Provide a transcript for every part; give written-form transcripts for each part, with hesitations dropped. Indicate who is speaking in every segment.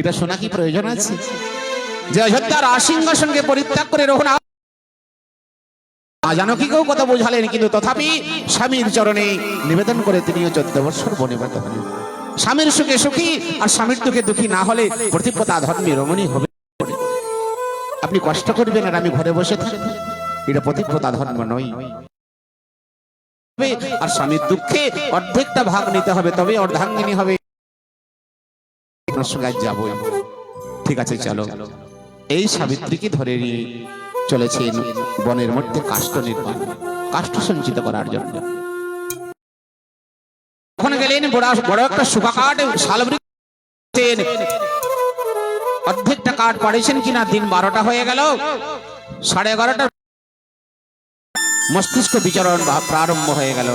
Speaker 1: এটা শোনা কি প্রয়োজন আছে যে অযোধ্যার সিংহাসনকে পরিত্যাগ করে রঘুনাথ জানকীকেও কথা বোঝালেন, কিন্তু তথাপি স্বামীর চরণে নিবেদন করে তিনিও 14 বছর বনবাস হলেন। স্বামীর সুখে সুখী আর স্বামীর দুঃখে দুঃখী না হলে প্রতিপদা ধর্মী রমণী হবে। আপনি কষ্ট করবেন আর আমি ঘরে বসে থাকবো, এটা প্রতিপদা ধর্ম নয়। আর স্বামীর দুঃখে অর্ধেকটা ভাগ নিতে হবে, তবে অর্ধাঙ্গিনী হবে। যাবো, ঠিক আছে চলো। এই সাবিত্রীকে ধরে নিয়ে চলেছেন বনের মধ্যে কাষ্ঠ নির্মাণ, কাষ্ঠ সঞ্চিত করার জন্য। ওখানে গেলেন, বড় একটা শুকা কাঠ শালবৃক্ষ, অর্ধেকটা কাঠ পাড়েছেন কিনা। দিন 12টা হয়ে গেল, 11:30 মস্তিষ্ক বিচরণ প্রারম্ভ হয়ে গেল।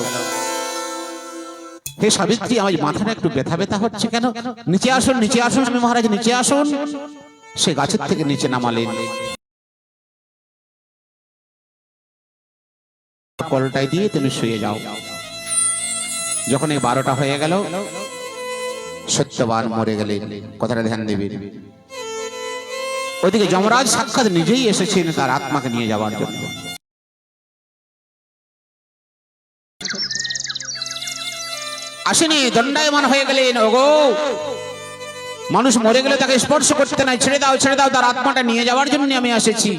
Speaker 1: হে সাবিত্রী, আমার মাথাটা একটু ব্যথা ব্যথা হচ্ছে কেন? নিচে আসুন, নিচে আসুন। আমি মহারাজ নিচে আসুন। সে গাছের থেকে নিচে নামালেন, কলটাই দিয়ে তুমি শুয়ে যাও। যখন এই 12টা হয়ে গেল, সত্যবান মরে গেলেন। কথাটা ধ্যান দেবেন। ওইদিকে যমরাজ সাক্ষাৎ নিজেই এসেছেন তার আত্মাকে নিয়ে যাওয়ার জন্য। আসেনি, দণ্ডায়মান হয়ে গেলেন। ওগো, মানুষ মরে গেলে তাকে স্পর্শ করতে নাই, ছেড়ে দাও, ছেড়ে দাও, তার আত্মাটা নিয়ে যাওয়ার জন্য আমি এসেছি।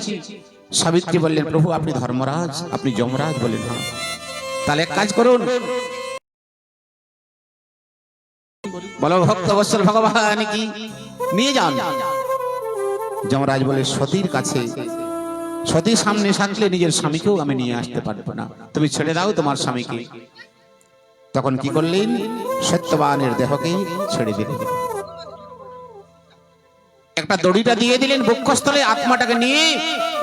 Speaker 1: সাবিত্রী বললেন, প্রভু আপনি ধর্মরাজ, আপনি যমরাজ? বলেন হ্যাঁ। তাহলে এক কাজ করুন, বলো ভক্ত বৎসল ভগবান কি নিয়ে যান। যমরাজ বলে, সতীর কাছে, সতী সামনে থাকলে নিজের স্বামীকেও আমি নিয়ে আসতে পারবো না, তুমি ছেড়ে দাও তোমার স্বামীকে। তখন কি করলেন? সত্যবানের দেহকে ছেড়ে দিলেন, একটা দড়িটা দিয়ে দিলেন বক্ষস্থলে। আত্মাটাকে নিয়ে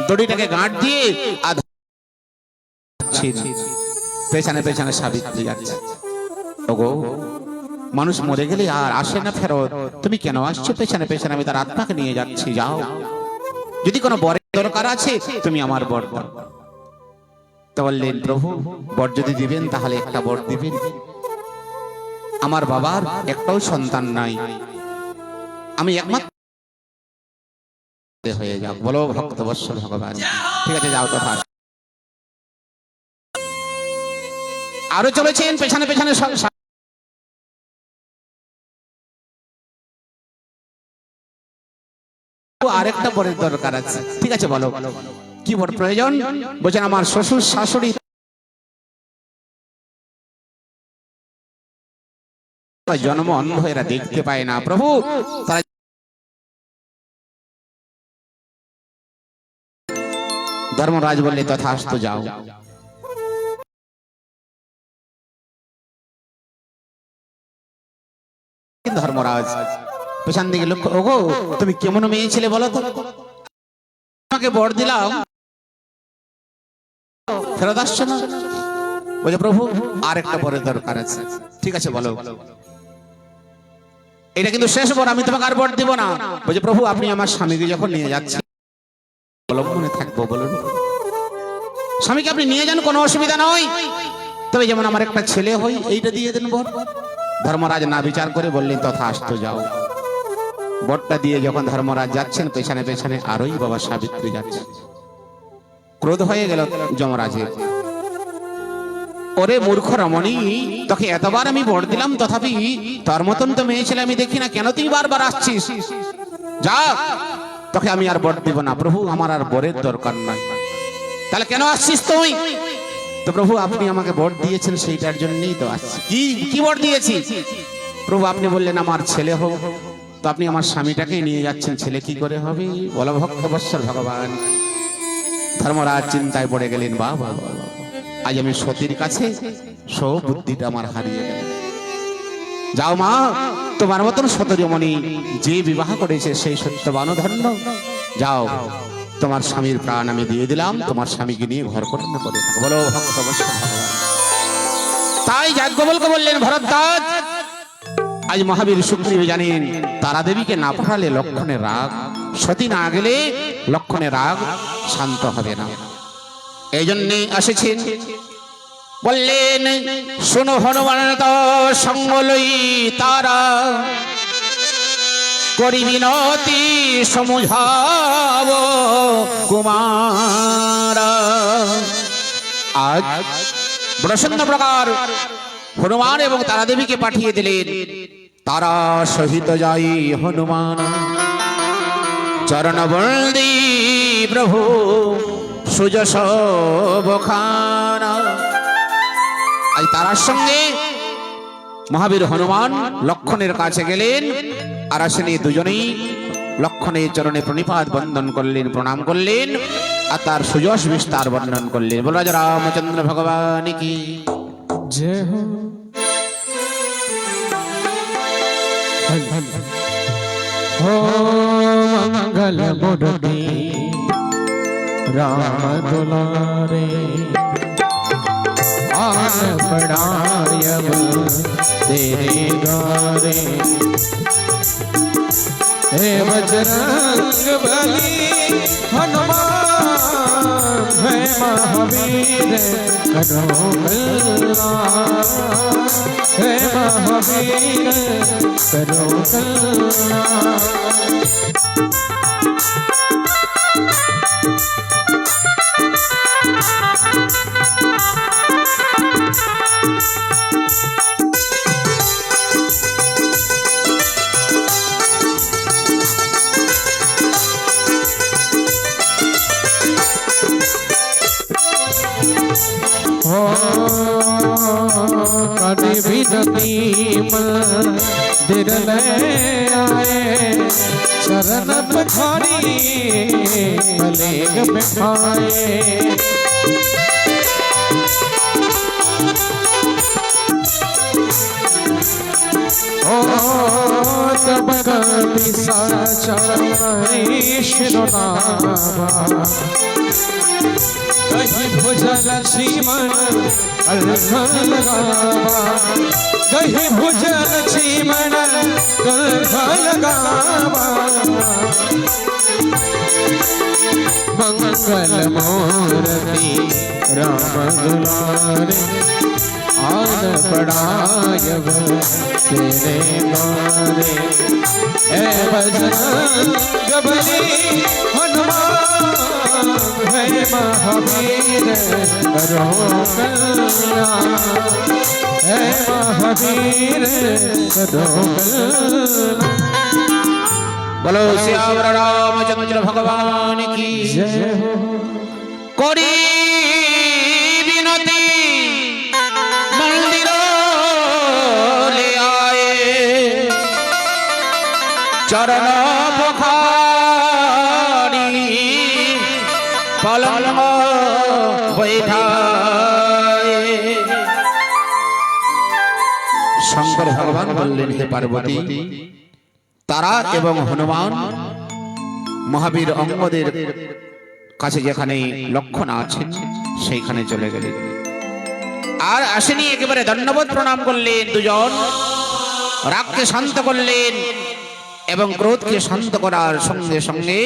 Speaker 1: দড়িটাকে গাঁট দিয়ে পেছনে পেছনে সাবিত্রী যাচ্ছে। ওগো, মানুষ মরে গেলে আর আসে না ফেরত, তুমি কেন আসছো পেছনে পেছনে? আমি তার আত্মাকে নিয়ে যাচ্ছি, যাও। যদি কোনো বরের দরকার আছে তুমি আমার বর দাও। তো বললেন, প্রভু বর যদি দিবেন তাহলে একটা বর দিবেন। আমার বাবার একটাও সন্তান নাই, আমি একমাত্র হয়ে যাও। বলো ভক্ত বৎসল ভগবান। ঠিক আছে, যাও। তথা আরো চলেছেন পেছনে পেছনে। আরেকটা বরের দরকার আছে। ঠিক আছে, বলো কি বর প্রয়োজন? বলছেন, আমার শ্বশুর শাশুড়ি জন্ম অন্ধ, এরা দেখতে পায় না। প্রভু তারা ধর্মরাজ বললে, তথাস্তু, যাও। ধর্মরাজ পেছন দিকে লক্ষ্য, ওগো তুমি কেমন মেয়ে ছিলে বলো তো? তোমাকে বর দিলাম, ফেরত আসছো না। বলছে, প্রভু আর একটা বরের দরকার আছে। ঠিক আছে, বলো। এটা কিন্তু শেষ বর, আমি তোমাকে আর বর দিব না। বলছে, প্রভু আপনি আমার স্বামীকে যখন নিয়ে যাচ্ছেন অবলম্বনে থাকবো, বলুন। স্বামীকে আপনি নিয়ে যান, কোনো অসুবিধা নয়, তবে যেমন আমার একটা ছেলে হই, এইটা দিয়ে দেন বর। ধর্মরাজ না বিচার করে বললেন, তথাস্তু, যাও। বরটা দিয়ে যখন ধর্মরাজ যাচ্ছেন, পেছনে পেছনে আরোই বাবা সাবিত্রী যাচ্ছে। ক্রোধ হয়ে গেল যমরাজের। ওরে মূর্খ রমণী, তোকে এতবার আমি বর দিলাম, তথাপি তোর মতন তো মেয়ে ছেলে আমি দেখি না, কেন তুই বারবার আসছিস? যা, তোকে আমি আর বর দিব না। প্রভু আমার আর বরের দরকার নাই। তাহলে কেন আসছিস তুই? তো প্রভু আপনি আমাকে বর দিয়েছেন, সেইটার জন্যই তো আসছি। কি বর দিয়েছি? প্রভু আপনি বললেন আমার ছেলে হোক, তো আপনি আমার স্বামীটাকে নিয়ে যাচ্ছেন, ছেলে কি করে হবে? বলো ভক্ত বৎসল ভগবান। ধর্মরাজ চিন্তায় পড়ে গেলেন, বাবা আজ আমি সতীর কাছে সব বুদ্ধিটা আমার হারিয়ে গেল। যাও মা, তোমার মতন সতরমণি যে বিবাহ করেছে সেই সত্যবান ধন্য। যাও, তোমার স্বামীর প্রাণ আমি দিয়ে দিলাম, তোমার স্বামীকে নিয়ে ঘর কর্ম করে থাকো। বলো ভক্ত বৎসল ভগবান। তাই যাজ্ঞবল্ক্য বললেন, ভরদ্বাজ আজ মহাবীর সুগ্রীব জানেন তারা দেবীকে না পাঠালে লক্ষণের রাগ, সতী না গেলে লক্ষণের রাগ শান্ত হবে না। এই জন্যে এসেছেন। বললেন, শোনো হনুমান তো সঙ্গ লই তারা, করি বিনতি সমুঝাব কুমার। আজ প্রসন্ন প্রকার হনুমান এবং তারা দেবীকে পাঠিয়ে দিলেন। তারা সহিত যাই হনুমান চরণ বন্দি প্রভু সুযশ বখানা। আজ তারার সঙ্গে মহাবীর হনুমান লক্ষণের কাছে গেলেন, আর আসেনি দুজনেই লক্ষণের চরণে প্রণিপাত বন্দন করলেন, প্রণাম করলেন, আর তার সুযশ বিস্তার বর্ণন করলেন। বল রাজা রামচন্দ্র ভগবান কি
Speaker 2: जय हो। हो मंगल मूर्ति राम दुलारे, आन पड़ायब तेरे द्वारे। हे बजरंग बली हनुमान है महावीर करो कल्याण। हे महावीर करो कल्याण। कभी भी नदीम दिल ले आए, शरण पखारी मलेग बिठाए। ओ तब कभी साचा शिरोनावा, कहीं भुजल लक्ष्मण अलखन लगावा। कहीं भुजल लक्ष्मण अलखन लगावा। मंगल मूर्ति राम दुलारे, आन पड़ायब तेरे द्वारे। ए बजरंग बली हनुमान है महावीर करो कल्याण। है महावीर करो कल्याण।
Speaker 1: बोलो सियावर रामचंद्र भगवान की
Speaker 2: जय हो।
Speaker 1: करी बिनती मंदिर ले आए, चरण पखारी पलंग बैठाए। শঙ্কর ভগবান বললেন, হে পার্বতী, তারা এবং হনুমান মহাবীর অঙ্গদের কাছে যেখানে লক্ষণ আছেন সেইখানে চলে গেলেন। আর আসেনি, একেবারে ধন্যবাদ প্রণাম করলেন। দুজন রাগকে শান্ত করলেন এবং ক্রোধকে শান্ত করার সঙ্গে সঙ্গে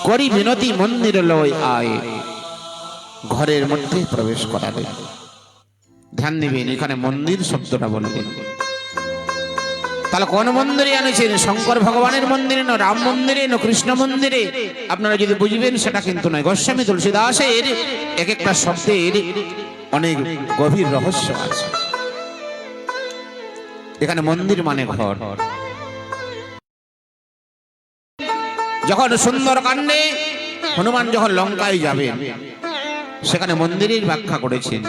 Speaker 1: করি বিনতি মন্দির লয় আয়, ঘরের মধ্যে প্রবেশ করালেন। ধ্যান দিবেন, এখানে মন্দির শব্দটা বলবেন। তাহলে কোন মন্দিরে আনেছেন? শঙ্কর ভগবানের মন্দিরে, না রাম মন্দিরে, না কৃষ্ণ মন্দিরে? আপনারা যদি বুঝবেন সেটা কিন্তু নয়। গোস্বামী তুলসীদাসের এক একটা শব্দের অনেক গভীর রহস্য আছে। এখানে মন্দির মানে ঘর। যখন সুন্দর কাণ্ডে হনুমান যখন লঙ্কায় যাবেন, সেখানে মন্দিরের ব্যাখ্যা করেছেন।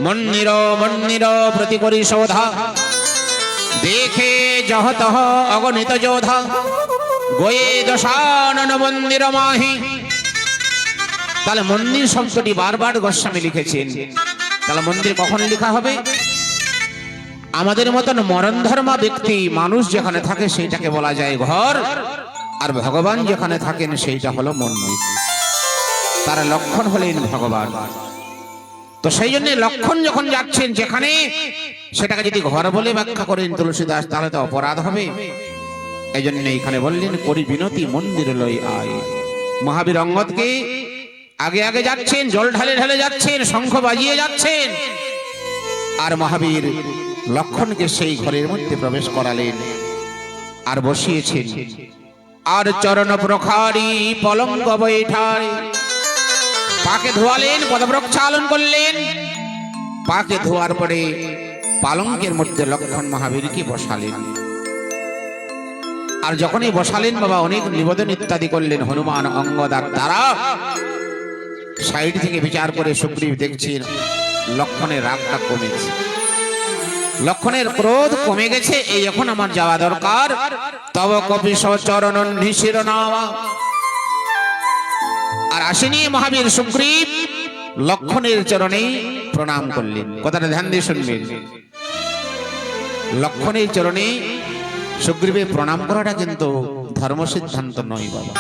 Speaker 1: মন্দির মন্দির প্রতি করি শোধা, দেখে জহত অগণিত যোধা, গোয়ে দশানন মন্দির মাহি। তাহলে মন্দির শব্দটি বারবার গোস্বামী লিখেছেন। তাহলে মন্দির কখন লেখা হবে? আমাদের মতন মরণ ধর্মা ব্যক্তি মানুষ যেখানে থাকে সেইটাকে বলা যায় ঘর, আর ভগবান যেখানে থাকেন সেইটা হলো মন্দির। তার লক্ষণ হলেন ভগবান। তো সেই জন্য লক্ষণ যখন যাচ্ছেন যেখানে, সেটাকে যদি ঘর বলে ব্যাখ্যা করেন তুলসীদাস, তাহলে তো অপরাধ হবে। এই জন্য এখানে বললেন করি বিনতি মন্দির লই আয়। মহাবীর অঙ্গদকে আগে আগে যাচ্ছেন, জল ঢালে ঢালে যাচ্ছেন, শঙ্খ বাজিয়ে যাচ্ছেন, আর মহাবীর লক্ষণকে সেই ঘরের মধ্যে প্রবেশ করালেন। আর বসিয়েছেন, আর চরণ প্রখারি পলঙ্ক বৈঠায় পাকে ধোয়ালেন, পদপ্রক্ষালন করলেন। পাকে ধোয়ার পরে পালঙ্কের মধ্যে লক্ষ্মণ মহাবীরকে বসালেন। আর যখনই বসালেন বাবা, অনেক নিবেদন ইত্যাদি করলেন। হনুমান, অঙ্গদ আর তারা সাইড থেকে বিচার করে সুগ্রীব দেখছেন লক্ষ্মণের রাগটা কমেছে, লক্ষ্মণের ক্রোধ কমে গেছে। এই এখন আমার যাওয়া দরকার। তব কপি চরণ নিশির নামা। আর আসেনি মহাবীর সুগ্রীব লক্ষ্মণের চরণে প্রণাম করলেন। কথাটা ধ্যান দিয়ে শুনবেন। লক্ষ্মণের চরণে সুগ্রীবের প্রণাম করাটা কিন্তু ধর্ম সিদ্ধান্ত নয় বাবা।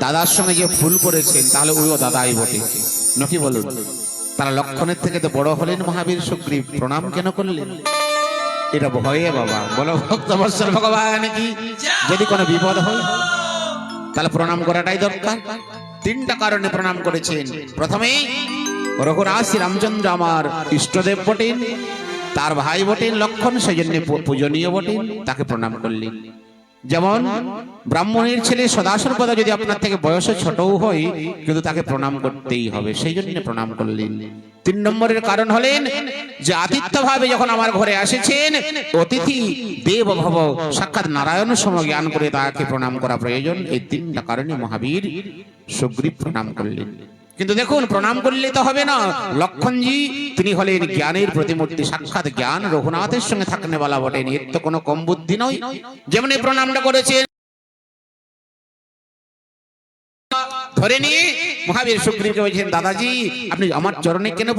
Speaker 1: দাদার সঙ্গে যে ভুল করেছেন তাহলে ওইও দাদাই বটে, নাকি বলুন? তারা লক্ষ্মণের থেকে তো বড় হলেন মহাবীর সুগ্রীব, প্রণাম কেন করলেন? এটা ভয়ে বাবা। বলো ভক্তবৎসল ভগবান কি, যদি কোনো বিপদ হয় তাহলে প্রণাম করাটাই দরকার। তিনটা কারণে প্রণাম করেছেন। প্রথমেই রঘুরাজ রামচন্দ্র আমার ইষ্টদেব বটেন, তার ভাই বটেন লক্ষ্মণ, সেই জন্য পূজনীয় বটেন, তাকে প্রণাম করলেন। যেমন ব্রাহ্মণের ছেলে সদাসর্বদা যদি আপনার থেকে বয়সে ছোটও হয়, কিন্তু তাকে প্রণাম করতেই হবে, সেই জন্য প্রণাম করলেন। 3 নম্বরের কারণ হলেন যে আতিথ্য ভাবে যখন আমার ঘরে এসেছেন, অতিথি দেব ভব, সাক্ষাৎ নারায়ণ সম জ্ঞান করে তাকে প্রণাম করা প্রয়োজন। এই 3টা কারণে মহাবীর সুগ্রীব প্রণাম করলেন। কিন্তু দেখুন, প্রণাম করলে তো হবে না। লক্ষ্মণজি তিনি হলেন জ্ঞানের প্রতিমূর্তি, সাক্ষাৎ জ্ঞান রঘুনাথের সঙ্গে থাকনে বলা বটেন। এর তো কোনো কম বুদ্ধি নয়। যেমন এই প্রণামটা করেছেন, ধরে নিয়ে মহাবীর সুগ্রীবকে বলছেন, দাদাজি আপনি আমার চরণে কেন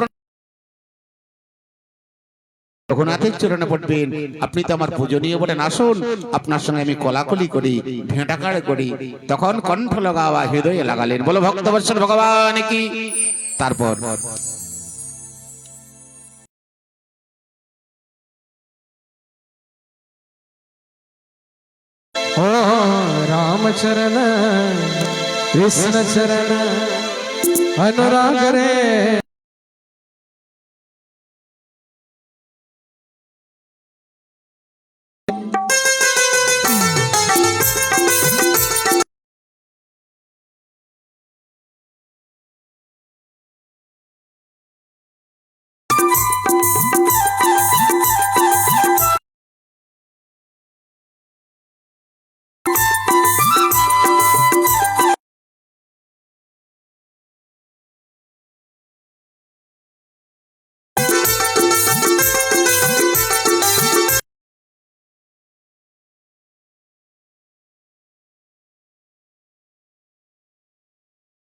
Speaker 1: রঘুনাথের চরণে পড়বেন? আপনি তো আমার পূজনীয় বলেন, আসুন আপনার সঙ্গে আমি কলাকলি করি, ভেঁটাকাড় করি। তখন কণ্ঠ লাগাওয়া হৃদয়ে লাগালেন। বলো ভক্তবৎসল ভগবান কি। তারপর
Speaker 2: ओ राम चरण कृष्ण चरण अनुराग रे।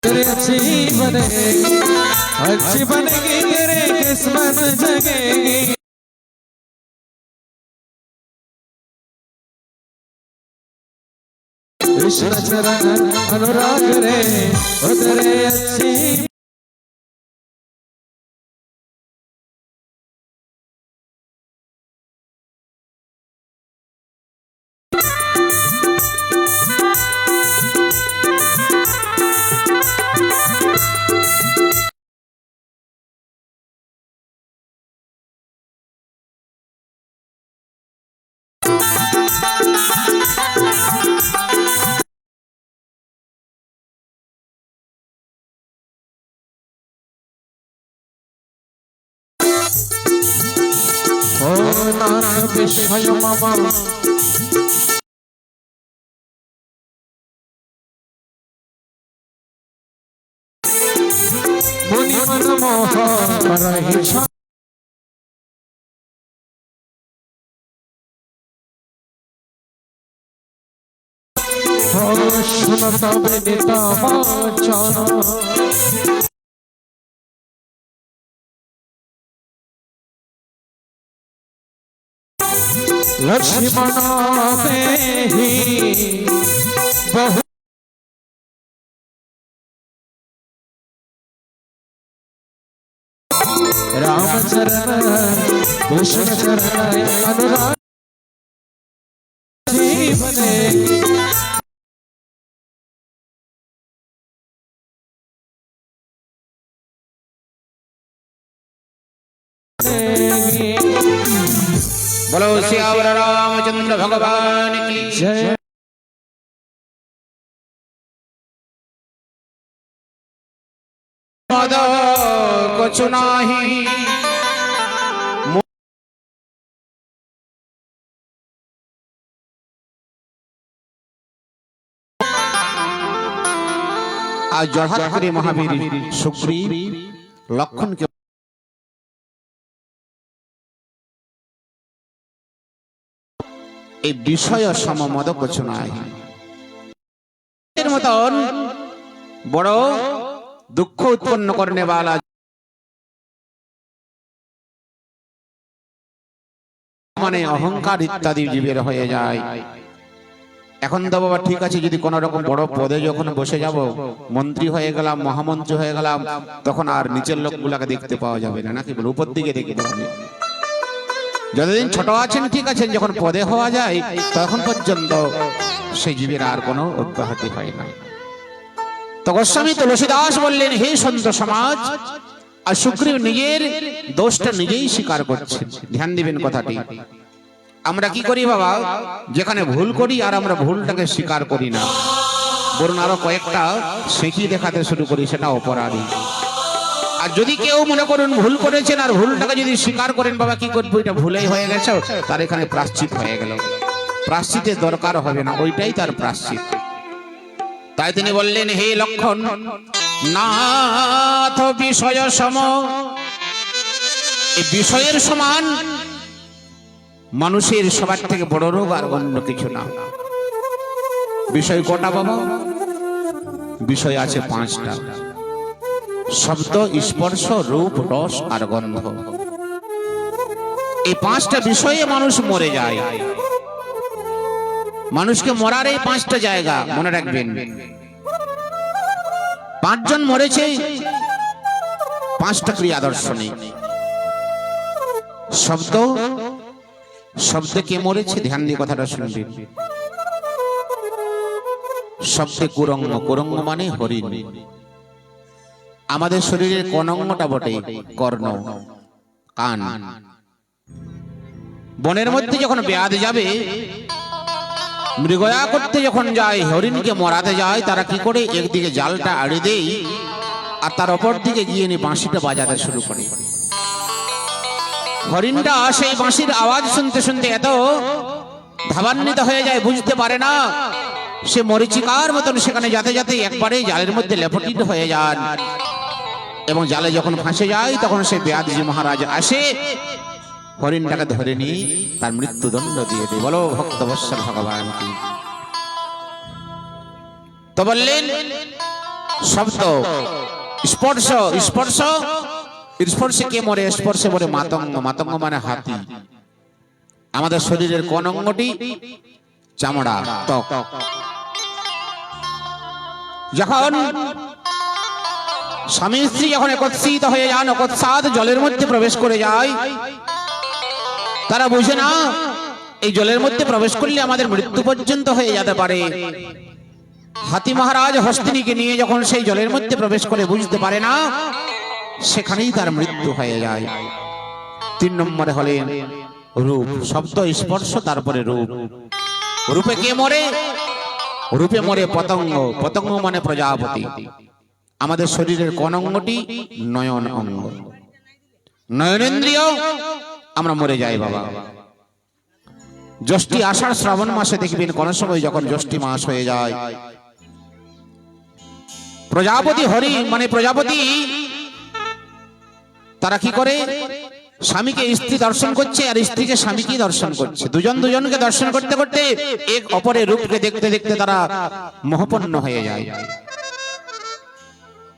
Speaker 2: तेरे अच्छी बनेगी तेरे किस्मत जगेगी। कृष्ण चरण अनुराग रे, ओ तेरे अच्छी ओ नाथ विश्वय मम मुनि मन मोह करहि छा। ओ सुनत विदिता वाचन लक्ष्मण देहि बहु राम चरण कृष्ण चरण अनुराग जीवने।
Speaker 1: বলো শ্যামর রামচন্দ্র ভগবান কি
Speaker 2: জয়
Speaker 1: মদ কছু নাহি আজ জড়হাত করে মহাবীর সুগ্রীব লক্ষণকে এই বিষয় সমমদ কছু নাই এর মতন বড় দুঃখ উৎপন্ন করনে वाला মানে অহংকার ইত্যাদি জীবের হয়ে যায়। এখন তো বাবা ঠিক আছে, যদি কোন রকম বড় পদে যখন বসে যাব, মন্ত্রী হয়ে গেলাম, মহামন্ত্রী হয়ে গেলাম, তখন আর নিচের লোকগুলাকে দেখতে পাওয়া যাবে না, নাকি বল? উপর দিকে দেখতে পাবে। যতদিন ছোট আছেন ঠিক আছেন, যখন পদে হওয়া যায় তখন পর্যন্ত সেই জীবের আর কোনো অব্যাহতি হয় না। তো গোস্বামী তুলসীদাস বললেন, হে সন্ত সমাজ, আর সুগ্রীব নিজের দোষটা নিজেই স্বীকার করছেন। ধ্যান দিবেন কথাটি। আমরা কি করি বাবা, যেখানে ভুল করি আর আমরা ভুলটাকে স্বীকার করি না, বরং আরো কয়েকটা সেঁকি দেখাতে শুরু করি, সেটা অপরাধী। আর যদি কেউ মনে করুন ভুল করেছেন আর ভুলটাকে যদি স্বীকার করেন, বাবা কি করবো, এটা ভুলেই হয়ে গেছে, তার এখানে প্রায়শ্চিত হয়ে গেল। প্রায়শ্চিতের দরকার হবে না, ওইটাই তার প্রায়শ্চিত। তাই তিনি বললেন, হে লক্ষণ, নাথ বিষয় সম, এই বিষয়ের সমান মানুষের সবার থেকে বড় রোগ আর অন্য কিছু না। বিষয় কটা বাবা? বিষয় আছে 5টা: শব্দ, স্পর্শ, রূপ, রস আর গন্ধ। এই 5টা বিষয়ে মানুষ মরে যায়। মানুষকে মরার এই 5টা জায়গা মনে রাখবেন। 5 জন মরেছে 5টা ক্রিয়া দর্শনে। শব্দ, শব্দে কে মরেছে? ধ্যান দিয়ে কথাটা শুনবেন। শব্দে কুরঙ্গ, কুরঙ্গ মানে হরিণ। আমাদের শরীরের কোন অঙ্গটা বটে? কর্ণ, কান। বনের মধ্যে যখন বেয়াদ যাবে, মৃগয়া করতে যখন যায়, হরিণকে মরাতে যায়, তারা কি করে, একদিকে জালটা আড়ে দেই আর তার অপর দিকে গিয়ে নিয়ে বাঁশিটা বাজাতে শুরু করে। হরিণটা সেই বাঁশির আওয়াজ শুনতে শুনতে এত ধাবান্বিত হয়ে যায়, বুঝতে পারে না, সে মরিচিকার মতন সেখানে যাতে যাতে একবারে জালের মধ্যে লেপটিত হয়ে যান। এবং জালে যখন ফাঁসে যায়, তখন সে বেয়াদজি মহারাজ আসে, হরিণটাকে ধরে নিয়ে তার মৃত্যুদণ্ড দিয়ে দেয়। বলো ভক্তবৎসল ভগবান কি। তো বললেন শব্দ, স্পর্শ, স্পর্শ, স্পর্শে কে মরে? স্পর্শে মরে মাতঙ্গ। মাতঙ্গ মানে হাতি। আমাদের শরীরের কোন অঙ্গটি? চামড়া, ত্বক। যখন স্বামী স্ত্রী যখন একত্রিত হয়ে যান, অকস্মাৎ জলের মধ্যে প্রবেশ করে যায়, তারা বুঝে না এই জলের মধ্যে প্রবেশ করলে আমাদের মৃত্যু পর্যন্ত হয়ে যেতে পারে। হাতি মহারাজ হস্তিনীকে নিয়ে যখন সেই জলের মধ্যে প্রবেশ করে, বুঝতে পারে না, সেখানেই তার মৃত্যু হয়ে যায়। 3 নম্বরে হলেন রূপ। শব্দ, স্পর্শ, তারপরে রূপ। রূপে কে মরে? রূপে মরে পতঙ্গ। পতঙ্গ মানে প্রজাপতি। আমাদের শরীরের কোন অঙ্গটি? নয়ন অঙ্গ। নয়নেন্দ্রিয় আমরা মরে যাই বাবা। জ্যৈষ্ঠী, আষাঢ়, শ্রাবণ মাসে দেখবেন কোন সময় যখন জ্যৈষ্ঠী মাস হয়ে যায়, প্রজাপতি হরি মানে প্রজাপতি, তারা কি করে, স্বামীকে স্ত্রী দর্শন করছে আর স্ত্রীকে স্বামীকে দর্শন করছে। দুজন দুজনকে দর্শন করতে করতে এক অপরের রূপকে দেখতে দেখতে তারা মোহপন্ন হয়ে যায়।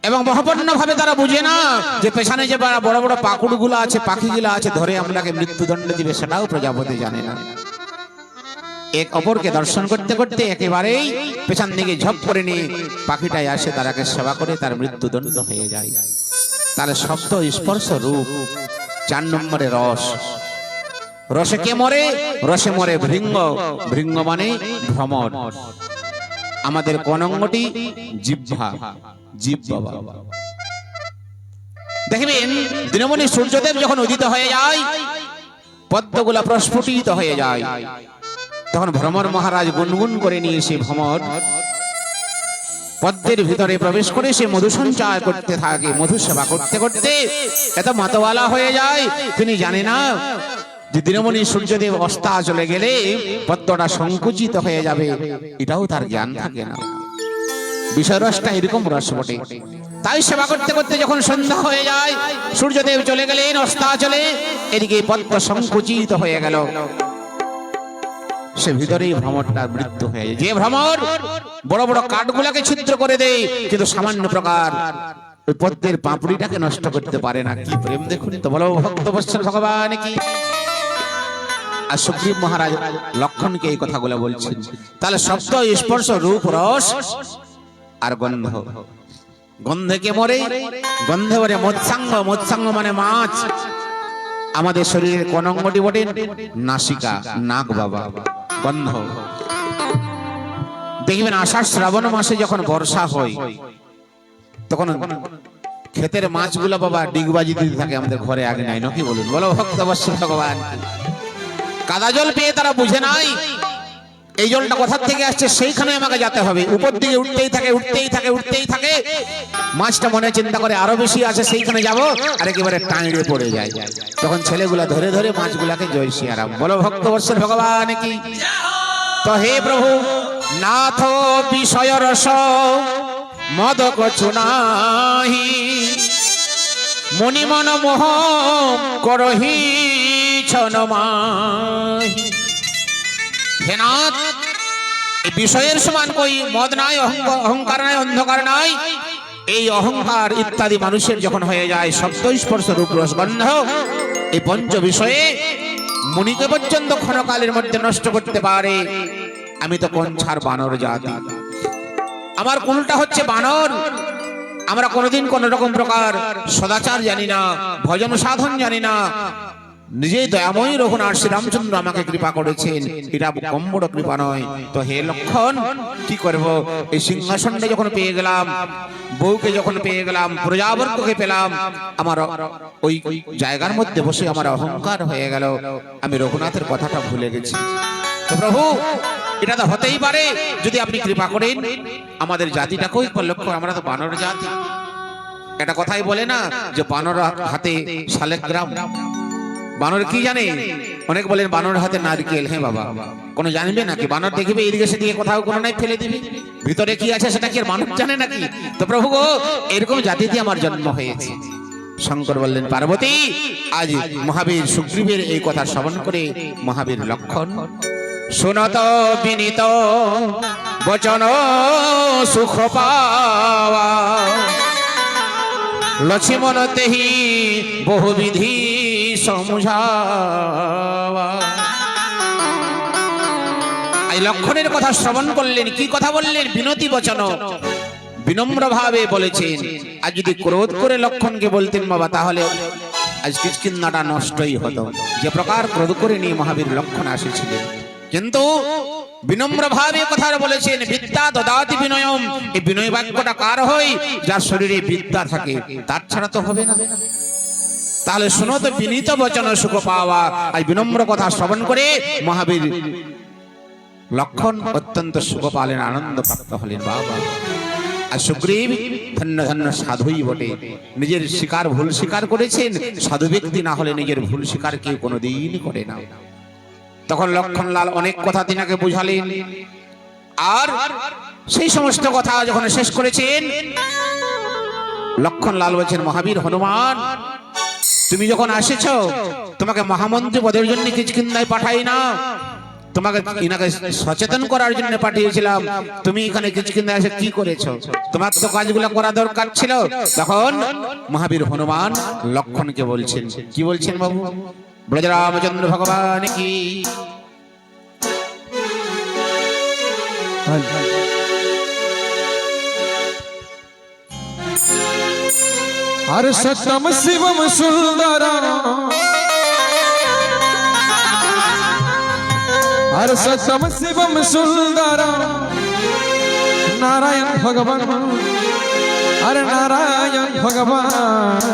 Speaker 1: এবং মোহপন্ন ভাবে তারা বুঝে না যে পেছনে যে বড় বড় পাকুড়গুলো আছে, পাখিগুলো আছে, ধরে আমরাকে মৃত্যুদণ্ড দিবে, সেটাও প্রজাপতি জানে না। এক অপরকে দর্শন করতে করতে একেবারেই পেছন দিকে ঝপ করে নিয়ে পাখিটাই আসে, তারাকে সেবা করে তার মৃত্যুদণ্ড হয়ে যায়। তাহলে শব্দ, স্পর্শ, রূপ। 4 নম্বরে রস। রসে কে মরে? রসে মরে ভৃঙ্গ। ভৃঙ্গ মানে ভ্রমর। আমাদের কোন অঙ্গটি? জিহ্বা। জিহ্বা। দেখবেন দিনমণি সূর্যদেব যখন উদিত হয়ে যায়, পদ্মগুলা প্রস্ফুটিত হয়ে যায়। তখন ভ্রমর মহারাজ গুনগুন করে নিয়ে এসে ভ্রমর পদ্মের ভিতরে প্রবেশ করে সে মধু সঞ্চয় করতে থাকে। মধু সেবা করতে করতে এত মাতোয়ালা হয়ে যায়, তিনি জানে না যে দিনমণি সূর্যদেব অস্তা চলে গেলে পদ্মটা সংকুচিত হয়ে যাবে, এটাও তার জ্ঞান থাকে না। বিষয় রসটা এরকম রস বটে। তাই সেবা করতে করতে যখন সন্ধ্যা হয়ে যায়, সূর্যদেব চলে গেলেন অস্তা চলে, এদিকে পদ্ম সংকুচিত হয়ে গেল। সে ভিতরেই ভ্রমরটার মৃত্যু হয়ে যায়। যে ভ্রমর বড় বড় কাঠগুলাকে ছিদ্র করে দেয়, কিন্তু সামান্য প্রকার ওই পদ্মের পাপড়িটাকে নষ্ট করতে পারে না। কি প্রেম দেখুন তো, বলো ভক্তবৎসল ভগবান কি। আর সুগ্রীব মহারাজ লক্ষণকে এই কথাগুলো বলছেন। তাহলে শব্দ, স্পর্শ, রূপ, রস আর গন্ধ। গন্ধে কে মরে? গন্ধে মরে মৎসাঙ্গ। মৎসাঙ্গ মানে মাছ। আমাদের শরীরের কোন অঙ্গটি বটে? নাসিকা, নাক বাবা। গন্ধ দেখবেন আষাঢ় শ্রাবণ মাসে যখন বর্ষা হয়, তখন ক্ষেতের মাছগুলো বাবা ডিগবাজি দিতে থাকে আমাদের ঘরে, আগে নাই নাকি বলুন, বলো ভক্তবৎসল ভগবান। কাদা জল পেয়ে তারা বুঝে নাই এই জলটা কোথা থেকে আসছে, সেইখানে আমাকে যেতে হবে। উপর দিকে উঠতেই থাকে, উঠতেই থাকে, উঠতেই থাকে। মাছটা মনে চিন্তা করে আরো বেশি আছে, সেইখানে যাব, আর একেবারে টাইড়ে পড়ে যায়। তখন ছেলেগুলা ধরে ধরে মাছগুলাকে জয় সিয়ারাম। বলো ভক্তবৎসল ভগবান কি। তো হে প্রভু নাথ বিষয় রস মদ কছু নাহি, মনি মন মোহ করহি ছনমাহি। হে নাথ, এই বিষয়ের সমান কই মদ নাই, অহংকার নাই, অন্ধকার নাই। এই অহংকার ইত্যাদি মানুষের যখন হয়ে যায়, শব্দ, স্পর্শ, রূপ, রস, গন্ধ, এই পঞ্চ বিষয়ে মুনিকে পর্যন্ত ক্ষণকালের মধ্যে নষ্ট করতে পারে। আমি তো কোন ছাড় বানর জাতি, আমার কোনটা হচ্ছে বানর। আমরা কোনোদিন কোন রকম প্রকার সদাচার জানি না, ভজন সাধন জানি না। নিজেই দয়াময়ী রঘুনাথ শ্রীরামচন্দ্র আমাকে কৃপা করেছেন, এটা কম বড় কৃপা নয়। তো হে লক্ষণ, কি করব? এই সিংহাসনটা যখন পেয়ে গেলাম, বউকে যখন পেয়ে গেলাম, প্রজাবর্গকে পেলাম, আমার ওই জায়গার মধ্যে বসে আমার অহংকার হয়ে গেল, আমি রঘুনাথের কথাটা ভুলে গেছি। তো প্রভু, এটা তো হতেই পারে যদি আপনি কৃপা করেন আমাদের জাতিটাকেও লক্ষ্য। আমরা তো বানর জাতি। এটা কথাই বলে না যে বানর হাতে শালেগ্রাম। বানর কি জানে? অনেক বলেন বানর হাতে নারকেল। হ্যাঁ বাবা, কোন জানবে নাকি? বানর দেখবে এদিকে সেদিকে কোথাও কোনো নাই, ফেলে দিবে। ভিতরে কি আছে সেটা কি আর মানুষ জানে নাকি? তো প্রভু গো, এরকম জাতিতে আমার জন্ম হয়েছে। শঙ্কর বললেন, পার্বতী, আজ মহাবীর সুগ্রীবের এই কথা শ্রবণ করে মহাবীর লক্ষণ শুনত বিনীত বচন সুখ পাওয়া, লক্ষ্মণ তেহি বহুবিধি সমঝাওয়া। এই লক্ষণের কথা শ্রবণ করলেন। কি কথা বললেন? বিনতি বচন, বিনম্র ভাবে বলেছেন। আর যদি ক্রোধ করে লক্ষণকে বলতেন বাবা, তাহলে আজ কিষ্কিন্ধাটা নষ্টই হতো। যে প্রকার ক্রোধ করে নিয়ে মহাবীর লক্ষণ আসেছিলেন, কিন্তু বিনম্র ভাবে কথা বলেছেন। বিদ্যা দদাতি বিনয়ম। এই বিনয় বাক্যটা কার হয়? যার শরীরে বিদ্যা থাকে, তার ছাড়া তো হবে না। তাহলে শুনো তো, বিনীত বচন সুখ পাওয়া। এই বিনম্র কথা শ্রবণ করে মহাবীর লক্ষণ অত্যন্ত সুখ পালেন, আনন্দ প্রাপ্ত হলেন। বাবা, আর সুগ্রীব ধন্য ধন্য সাধুই বটে। নিজের শিকার ভুল স্বীকার করেছেন। সাধু ব্যক্তি না হলে নিজের ভুল স্বীকার কেউ কোনোদিন করে না। তখন লক্ষণলাল অনেক কথা তিনাকে বুঝালেন। আর সেই সমস্ত কথা যখন শেষ করেছেন, লক্ষণলাল বলছেন, মহাবীর হনুমান, তুমি যখন আসেছ, তোমাকে মহামন্ত্রী পদের জন্য কিষ্কিন্ধায় পাঠাই না, তোমাকে ইনাকে সচেতন করার জন্য পাঠিয়েছিলাম। তুমি এখানে কিষ্কিন্ধায় এসে কি করেছো? তোমার তো কাজগুলো করা দরকার ছিল। তখন মহাবীর হনুমান লক্ষণকে বলছেন, কি বলছেন বাবু? ব্রজরামচন্দ্র ভগবান কি।
Speaker 2: हर्षतम शिवम सुंदरम, हर्षतम शिवम सुंदरम, नारायण भगवान, अरे नारायण भगवान,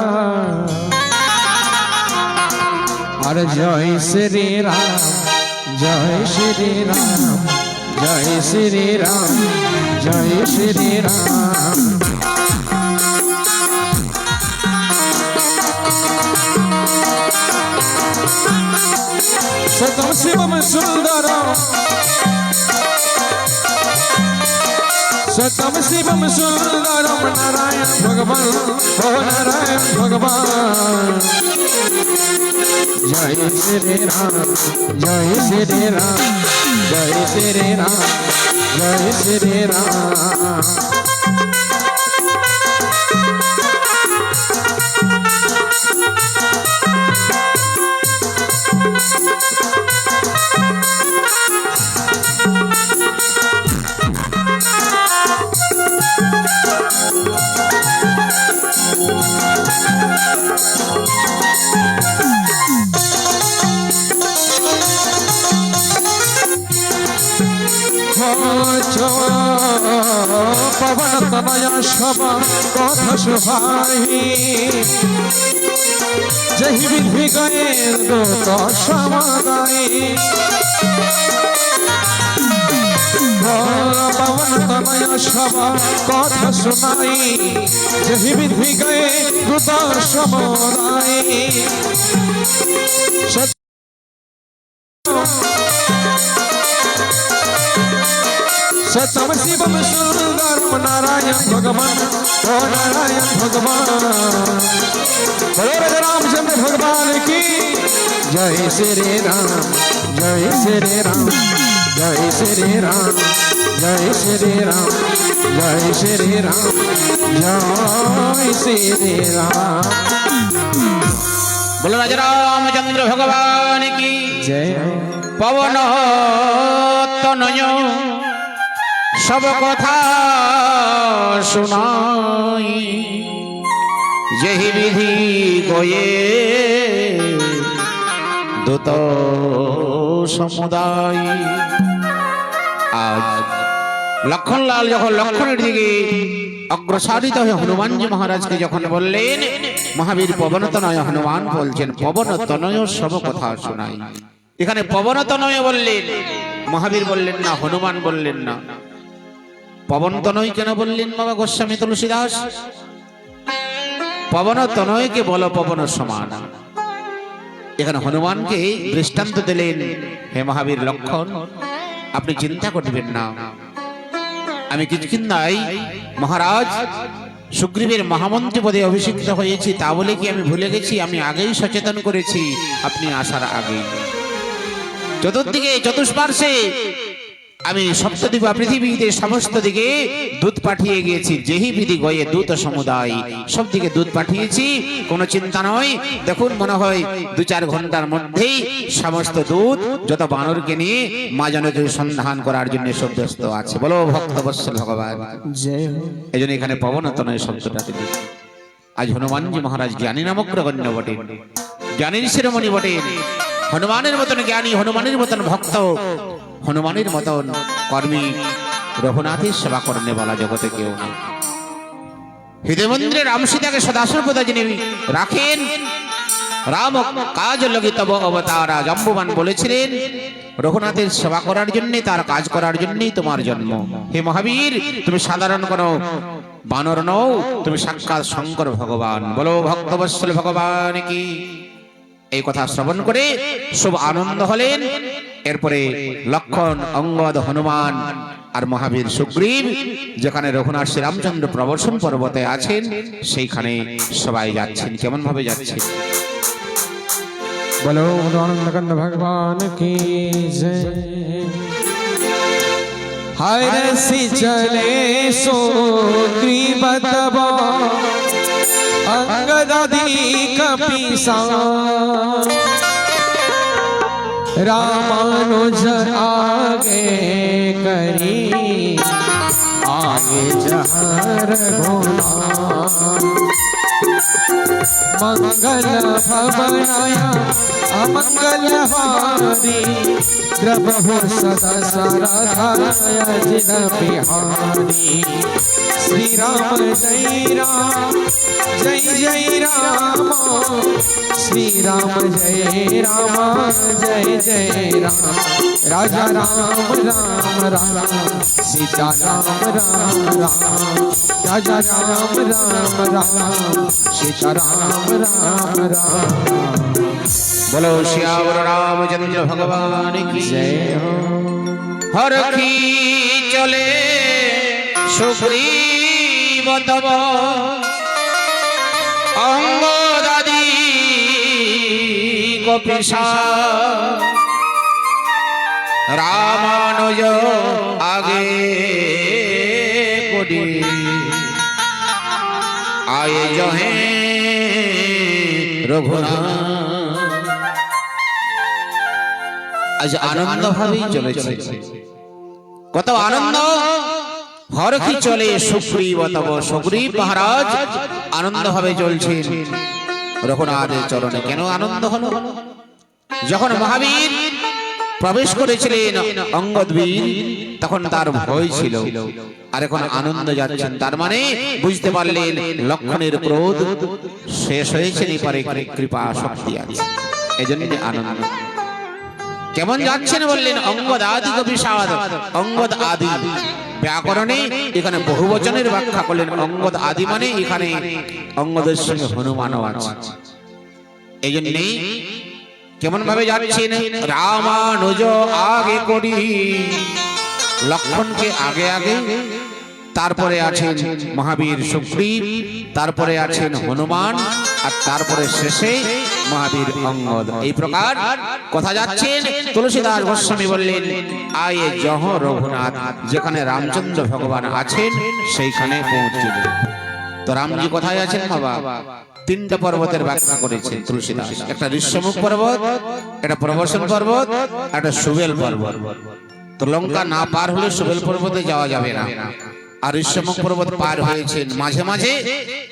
Speaker 2: আর জয় শ্রী রাম, জয় শ্রী রাম, জয় শ্রী রাম, জয় শ্রী রাম। সতম শিবম সুন্দরম, সতম শিবম সুন্দরম, নারায়ণ ভগবান, ও নারায়ণ ভগবান। জয় শ্রী রাম, জয় শ্রী রাম, জয় শ্রী রাম, জয় শ্রী রাম। পবন তনয় সব কথা শোভাহি, যেহি বিধি গয়ে দূত সমাদায়ী। পবন তনয় সব কথা শোনাই, যেহি বিধি গয়ে দূত সমাদায়ী। सतम शिवम सुंदरम, नारायण भगवान, ओ नारायण भगवान। बोलो राजा रामचंद्र भगवान की जय श्री राम, जय श्री राम, जय श्री राम, जय श्री राम, जय श्री राम, जय श्री राम।
Speaker 1: बोलो राजा रामचंद्र भगवान की
Speaker 2: जय।
Speaker 1: पवन तनय सब कथा सुनाई, जेहि विधि गए दूत समुदाय। आज লক্ষণলাল যখন লক্ষণের দিকে অগ্রসরিত হয়ে হনুমানজি মহারাজকে যখন বললেন, মহাবীর পবনতনয় হনুমান বলছেন পবনতনয় সব কথা শোনাই। এখানে পবনতনয় বললেন, মহাবীর বললেন না, হনুমান বললেন না। পবনতনয় কেন বললেন বাবা গোস্বামী তুলসীদাস? পবনতনয়কে বলো পবন সমান। এখানে হনুমানকে দৃষ্টান্ত দিলেন, হে মহাবীর লক্ষণ, আপনি চিন্তা করবেন না, আমি কিছুক্ষণ নাই মহারাজ সুগ্রীবের মহামন্ত্রী পদে অভিষিক্ত হয়েছি, তা বলে কি আমি ভুলে গেছি? আমি আগেই সচেতন করেছি আপনি আসার আগেই। চতুর্দিকে চতুষ্পার্শ্বে আমি সপ্তদিবা পৃথিবীতে সমস্ত দিকে দূত পাঠিয়ে গিয়েছি, যেহি বিধি গয়ে দূত সমুদায়, সব দিকে দূত পাঠিয়েছি, কোনো চিন্তা নয়। দেখুন মনে হয় 2-4 ঘন্টার মধ্যেই সমস্ত দূত যত বানরকে নিয়ে মা জানকী সন্ধান করার জন্য সব ব্যস্ত আছে। বলো ভক্তবৎসল ভগবান
Speaker 2: जय।
Speaker 1: এই জন্য এখানে পবনতনয় শব্দটা দিলেন। আজ হনুমানজি মহারাজ জ্ঞানী নামক গণ্য বটেন, জ্ঞানীর শিরোমণি বটেন। হনুমানের মতন জ্ঞানী, হনুমানের মতন ভক্ত, হনুমানের মতন কর্মী রঘুনাথের সেবা করনে বলা জগতে কেউ নেই। হৃদয় মন্দিরে রাম সীতাকে সদাসর্বদা যিনি রাখেন, রাম কাজ লগি তব অবতারা, জাম্বুবান বলেছিলেন রঘুনাথের সেবা করার জন্য, তার কাজ করার জন্যই তোমার জন্ম। হে মহাবীর, তুমি সাধারণ কোনো বানর নও, তুমি সাক্ষাৎ শঙ্কর ভগবান। বলো ভক্তবৎসল ভগবান কি। এই কথা শ্রবণ করে সব আনন্দ হলেন। এরপরে লক্ষণ, অঙ্গদ, হনুমান আর মহাবীর সুগ্রীব যেখানে রঘুনাথ শ্রীরামচন্দ্র প্রবর্ষণ পর্বতে আছেন সেইখানে সবাই যাচ্ছেন। কেমন ভাবে যাচ্ছেন?
Speaker 2: बोलो आनंद भगवान की जय। हाय रसी चले सुग्रीव तब अंगदादी कपीसा, रामानुज आगे करी आगे जहर गुना। मंगल भवनाया अमंगल हारी द्रवहु सदा साराधाय जिन बिहारी श्री राम जय राम जय जय राम श्री राम जय राम जय जय राम राजा राम राम राम सीता राम राम राम राजा राम राम राम सीता राम राम राम।
Speaker 1: बोलो श्यावर रामचंद्र भगवान की
Speaker 2: जय हो।
Speaker 1: हर की चले सुग्रीव तब अंगदादी को पिसा रामानुज आगे कोडी आए जो हैं रघुनाथ। আজ আনন্দ ভাবেই চলেছে, কত আনন্দ। হরকি চলে সুগ্রীব তব, সুগ্রীব মহারাজ আনন্দ ভাবে চলছেন রঘুনাথের চরণে। কেন আনন্দ হলো? যখন মহাবীর প্রবেশ করেছিলেন অঙ্গদ বীর, তখন তার ভয় ছিল, আর এখন আনন্দ যাচ্ছেন। তার মানে বুঝতে পারলেন লক্ষণের ক্রোধ শেষ হয়েছে, এপারে কৃপা শক্তি আছে, এজন্য আনন্দ। কেমন যাচ্ছেন বললেন? অঙ্গদ আদি কবিষাদ, অঙ্গদ আদি ব্যাকরণে এখানে বহুবচনের ব্যাখ্যা করলেন। অঙ্গদ আদি মানে এখানে অঙ্গদের সঙ্গে হনুমানও আছে, এই জন্যে কেমন ভাবে যাচ্ছেন? রামানুজ আগে করি, লক্ষণকে আগে আগে, তারপরে আছেন মহাবীর সুগ্রীব, তারপরে আছেন হনুমান, আর তারপরে শেষে মহাবীর অঙ্গদ। এই প্রকার কথা যাচ্ছেন। তুলসীদাস গোস্বামী বললেন, আয়ে জহ রঘুনাথ, যেখানে রামচন্দ্র ভগবান আছেন সেইখানে পৌঁছলেন। তো রামজি কোথায় আছেন বাবা? তিনটা পর্বতের ব্যাখ্যা করেছেন তুলসীদাস। একটা ঋষ্যমুখ পর্বত, একটা প্রবর্ষণ পর্বত, একটা সুবেল পর্বত। তো লঙ্কা না পার হলে সুবেল পর্বতে যাওয়া যাবে না, আর ঋষ্যমুখ পর্বত পার হয়েছেন মাঝে মাঝে,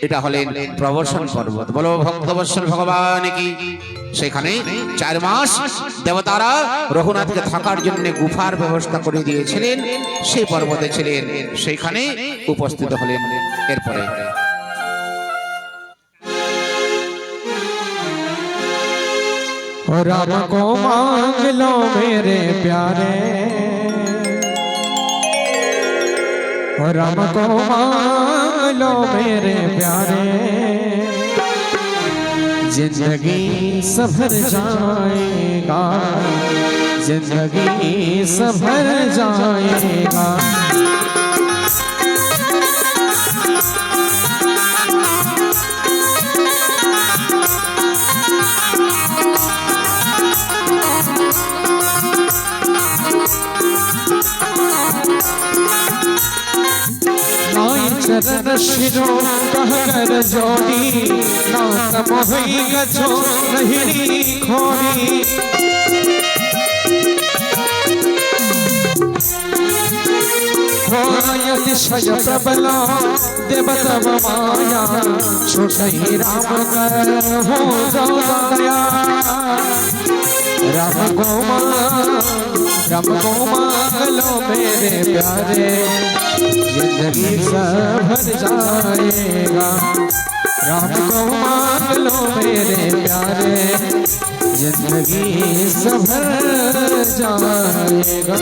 Speaker 1: এটা হলেন প্রবর্ষণ পর্বত। বলো ভক্তবৎসল ভগবান কি। সেখানে 4 মাস দেবতারা রঘুনাথকে থাকার জন্য গুফার ব্যবস্থা করে দিয়েছিলেন, সেই পর্বতে ছিলেন, সেইখানে উপস্থিত হলেন। এরপরে
Speaker 2: राम को मांग लो मेरे प्यारे, राम को मांग लो मेरे प्यारे, जिंदगी सफर जाएगा, जिंदगी सफर जाएगा। चरण शिरो कहकर जोड़ी, नाथ मोहि गछो रहिणी खोड़ी। हो अतिशय प्रबला देवतव माया, छोटहि राम कर हो दया। राम को मांग लो मेरे प्यारे, जिंदगी सफर जाएगा। राम को मांग लो मेरे प्यारे, जिंदगी सफर जाएगा।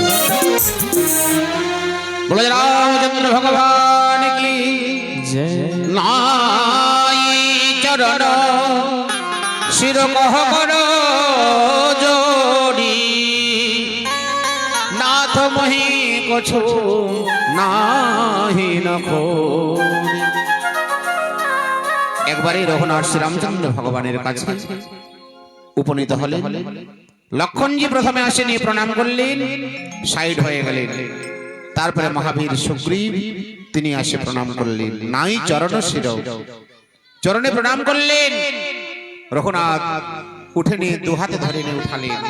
Speaker 1: बोलो रामचंद्र भगवान की
Speaker 2: जय।
Speaker 1: नाई चरण शिर कह करो जोड़ी, नाथ मोहि कछु নাহি নখো। একবারই রঘুনাথ শ্রীরামচন্দ্র ভগবানের কাছে উপনীত হলেন। লক্ষণজি প্রথমে আসেনি, প্রণাম করলেন, সাইড হয়ে গেলেন। তারপরে মহাবীর সুগ্রীব তিনি আসে প্রণাম করলেন। নাই চরণ শির, চরণে প্রণাম করলেন। রঘুনাথ উঠেনি, দুহাতে ধরে নিয়ে উঠালেন।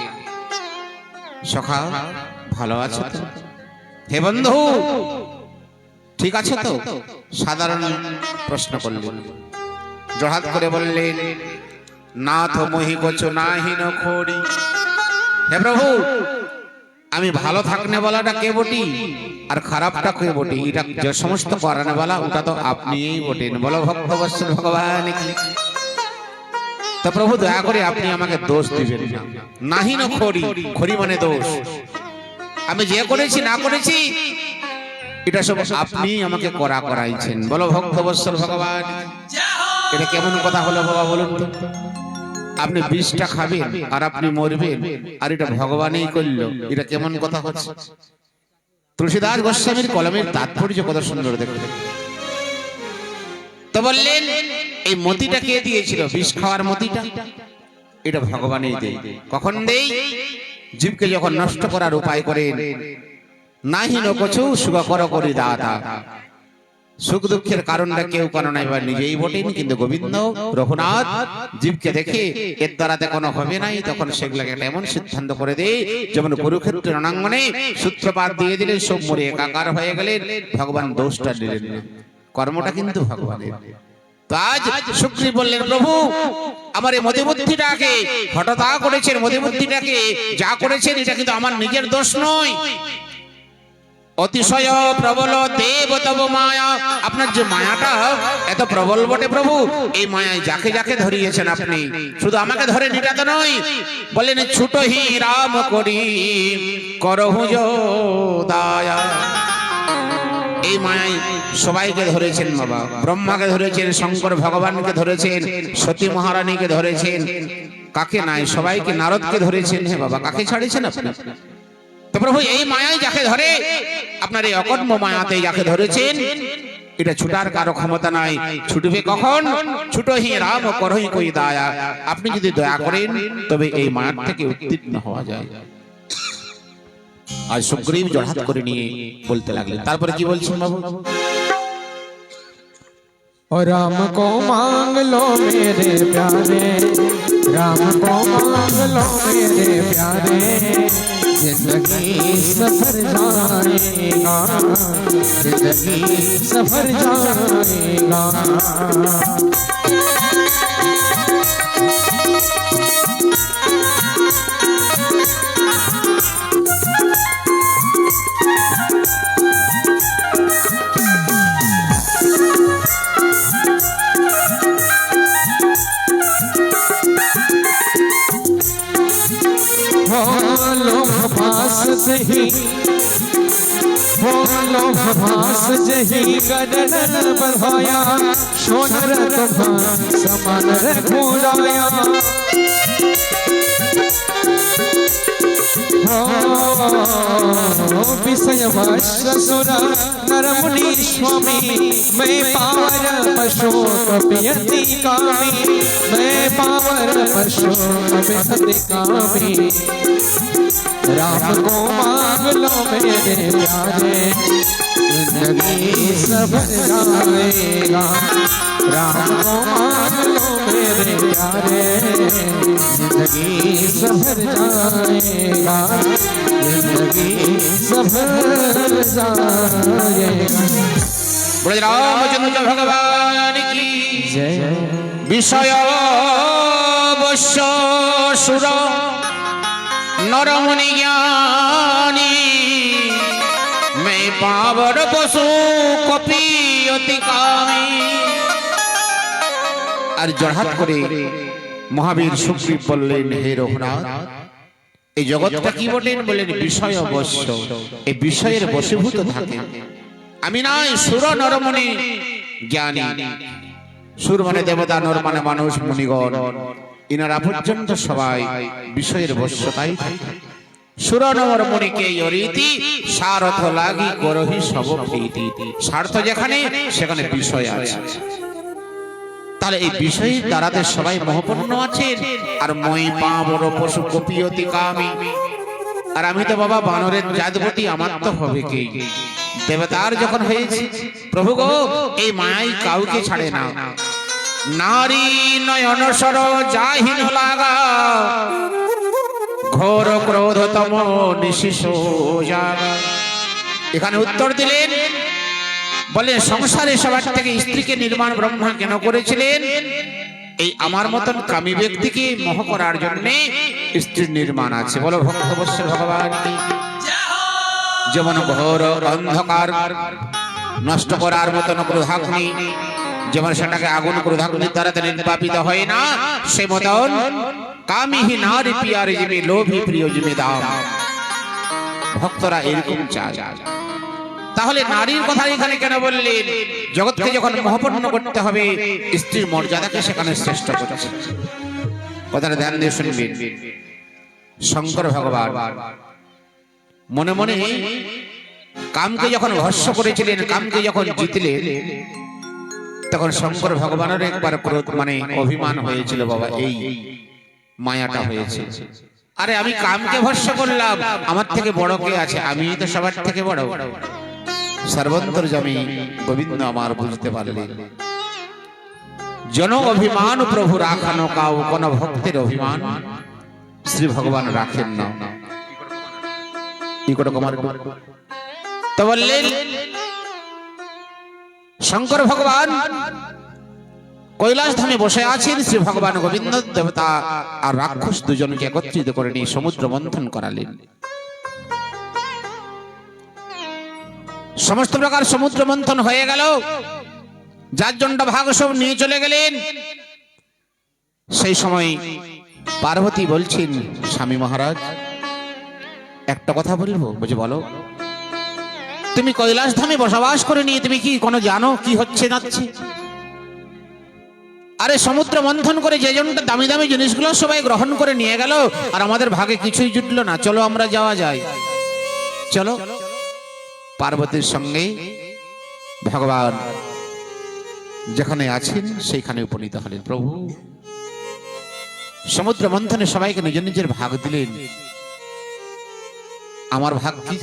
Speaker 1: সখা ভালো আছো তো? হে বন্ধু ঠিক আছে তো? সাধারণ প্রশ্ন করলেন। জড়হাত করে বললেন, নাথ মোহি কচু নাহিন খড়ি। হে প্রভু, আমি ভালো থাকনে বলাটা কে বটি আর খারাপটা কে বটি, এটা যে সমস্ত করানে বলা ওটা তো আপনিই বটেন। বলো ভক্তবৎসল ভগবান কি। তো প্রভু দয়া করে আপনি আমাকে দোষ দিবেন না। নাহিন খড়ি, খড়ি মানে দোষ। আমি যে করেছি না করেছি এটা সব আপনি আমাকে করাইছেন। বলো ভক্তবৎসল ভগবান। এটা কেমন কথা হলো বাবা বলুন তো? আপনি বিষটা খাবেন আর আপনি মরবেন, আর এটা ভগবানই করলো, এটা কেমন কথা হচ্ছে? তুলসীদাস গোস্বামীর কলমের তাৎপর্য কত সুন্দর দেখুন। তো বললেন, এই মতিটা কে দিয়েছিল? বিষ খাওয়ার মতিটা এটা ভগবানই দেয়। কখন দেই? জীবকে যখন নষ্ট করার উপায় করেন। নাহিন কছু সুখ কর করি দাতা। সুখ দুঃখের কারণটা কেউ কারণ নাই বা নিজেই বটেন, কিন্তু গোবিন্দ রঘুনাথ জীবকে দেখে এর দ্বারাতে কোনো হবে নাই, তখন সেগুলোকে একটা এমন সিদ্ধান্ত করে দেয়, যেমন কুরুক্ষেত্র রণাঙ্গনে সূত্রপাত দিয়ে দিলেন, সব মরে একাকার হয়ে গেলেন, ভগবান দোষটা দিলেন না, কর্মটা কিন্তু ভগবানের। তো আজ সুগ্রীব বললেন, প্রভু আমার এই মতিবুদ্ধিটাকে হঠাৎ করেছেন, মতিবুদ্ধিটাকে যা করেছেন এটা কিন্তু আমার নিজের দোষ নয়। অতিশয় প্রবল দেব তব মায়া। আপনার যে মায়াটা এত প্রবল বটে প্রভু, এই মায়ায় যাকে যাকে ধরিয়েছেন আপনি, শুধু আমাকে ধরে নিটা তো নয়। বলেন, ছুটহি রাম করি করহু দয়া। এই মায়ায় সবাইকে ধরেছেন বাবা। ব্রহ্মাকে ধরেছেন, শঙ্কর ভগবানকে ধরেছেন, সতী মহারানীকে ধরেছেন, কাকে নাই? সবাইকে, নারদকে ধরেছেন। হে বাবা, কাকে ছাড়েছেন আপনি? তো প্রভু এই মায়ায় যাকে ধরে, আপনার এই অকর্ম মায়াতে যাকে ধরেছেন, এটা ছুটার কারো ক্ষমতা নাই। ছুটবে কখন? ছুটহি রাম করহি কই দয়া। আপনি যদি দয়া করেন তবে এই মায়ার থেকে উত্তীর্ণ হওয়া যায়। আজ সুগ্রীব জড়হাত করে নিয়ে বলতে লাগলেন। তারপরে কি বলছেন বাবু?
Speaker 2: और राम को मांग लो मेरे प्यारे, राम को मांग लो मेरे प्यारे, जिंदगी सफर जाएगा, जिंदगी सफर जाएगा। लोभ भास जही गदन बढ़ाया, सोनर तुम्हां समान रघुराया। विषय वश सुरा नर मुनि स्वामी, मैं पावर पशु कपियति कामी, मैं पावर पशु कपियति कामी। राम को मांग लो मेरे प्यारे, जिंदगी सफर जाएगा। राम को मांग लो मेरे प्यारे, जिंदगी सफर जाएगा, जिंदगी सफर जाएगा।
Speaker 1: बोले रामचंद्र भगवान की
Speaker 2: जय।
Speaker 1: विषय वश सुर नर मुनि ज्ञानी, मैं पावर पशु कपि अति कामी। আর জড়হাত করে মহাবীর সুগ্রীব বললেন, হে রঘুনাথ, এই জগৎটা কি বলেন? বলেন বিষয় অবশ্য, এই বিষয়ের বশীভূত থাকে। আমি নাই সুর নরমণি জ্ঞানী। সুর মানে দেবতা, নর মানে মানুষ, মুনিগণ, ইনারা পর্যন্ত সবাই বিষয়ের বশ্যতাই থাকে। সুর নর মুনিকে রীতি স্বার্থ লাগি করহি সব প্রীতি। স্বার্থ যেখানে সেখানে বিষয় আছে। তাহলে এই বিষয়ের দ্বারাতে সবাই মোহপূর্ণ আছেন। আর মই পাবর পশু কপিয়তি কামি। আর আমি তো বাবা বানরের জাতবতী, আমার তো হবে কি? দেবতার যখন হয়েছে প্রভু গো, এই মায়াই কাউকে ছাড়ে না। নারী নয়ন সর জাহিন লাগা, ঘোর ক্রোধতম নিশিশ জাগা। এখানে উত্তর দিলেন, বলে সংসারে সবার থেকে স্ত্রীকে নির্মাণ ব্রহ্মা কেন করেছিলেন? এই আমার মতন কামী ব্যক্তিকে মোহ করার জন্য স্ত্রীর নির্মাণ আছে। বলো ভক্তবৎসল ভগবান কি। যেমন ঘোর অন্ধকার নষ্ট করার মতন ক্রোধাগ্নি, যেমন সেটাকে আগুন ক্রোধাগ্নির দ্বারা নির্বাপিত হয় না, সে মতন কামিহি নারী পিয়ারে জিমে লোভী প্রিয় জিমে দাম। ভক্তরা এরকম চায়। তাহলে নারীর কথা এখানে কেন বললেন? জগৎকে যখন মোহপন্ন করতে হবে, স্ত্রীর মর্যাদাকে সেখানে শ্রেষ্ঠ করছে। কথাটা ধ্যান দিয়ে শুনবেন। শঙ্কর ভগবান মনে মনে কামকে যখন ভস্ম করেছিলেন, কামকে যখন জিতলেন, তখন শঙ্কর ভগবানের একবার ক্রোধ মানে অভিমান হয়েছিল, বাবা এই মায়াটা হয়েছে। আরে আমি কামকে ভস্ম করলাম, আমার থেকে বড় কে আছে? আমি তো সবার থেকে বড়। সর্বন্তর্যামী গোবিন্দ আমার বুঝতে পারলেন, জন অভিমান প্রভু রাখানো কাউ, কোন ভক্তের অভিমান শ্রী ভগবান রাখেন না। কি করে কুমার তো বললেন, শঙ্কর ভগবান কৈলাস ধামে বসে আছেন, শ্রী ভগবান গোবিন্দ দেবতা আর রাক্ষস দুজনকে একত্রিত করে নিয়ে সমুদ্র মন্থন করালেন। সমস্ত প্রকার সমুদ্র মন্থন হয়ে গেল, যার জন্য ভাগ সব নিয়ে চলে গেলেন। সেই সময় পার্বতী বলছেন, স্বামী মহারাজ একটা কথা বলবো। বুঝে বলো, তুমি কৈলাস ধামে বসবাস করে নিয়ে তুমি কি কোনো জানো কি হচ্ছে যাচ্ছে? আরে সমুদ্র মন্থন করে যে জনটা দামি দামি জিনিসগুলো সবাই গ্রহণ করে নিয়ে গেল, আর আমাদের ভাগে কিছুই জুটলো না। চলো আমরা যাওয়া যায়, চলো। পার্বতীর সঙ্গে ভগবান যেখানে আছেন সেইখানে উপনীত হলেন। প্রভু সমুদ্র মন্থনে সবাইকে নিজের নিজের ভাগ দিলেন। আমার ভাগ কি?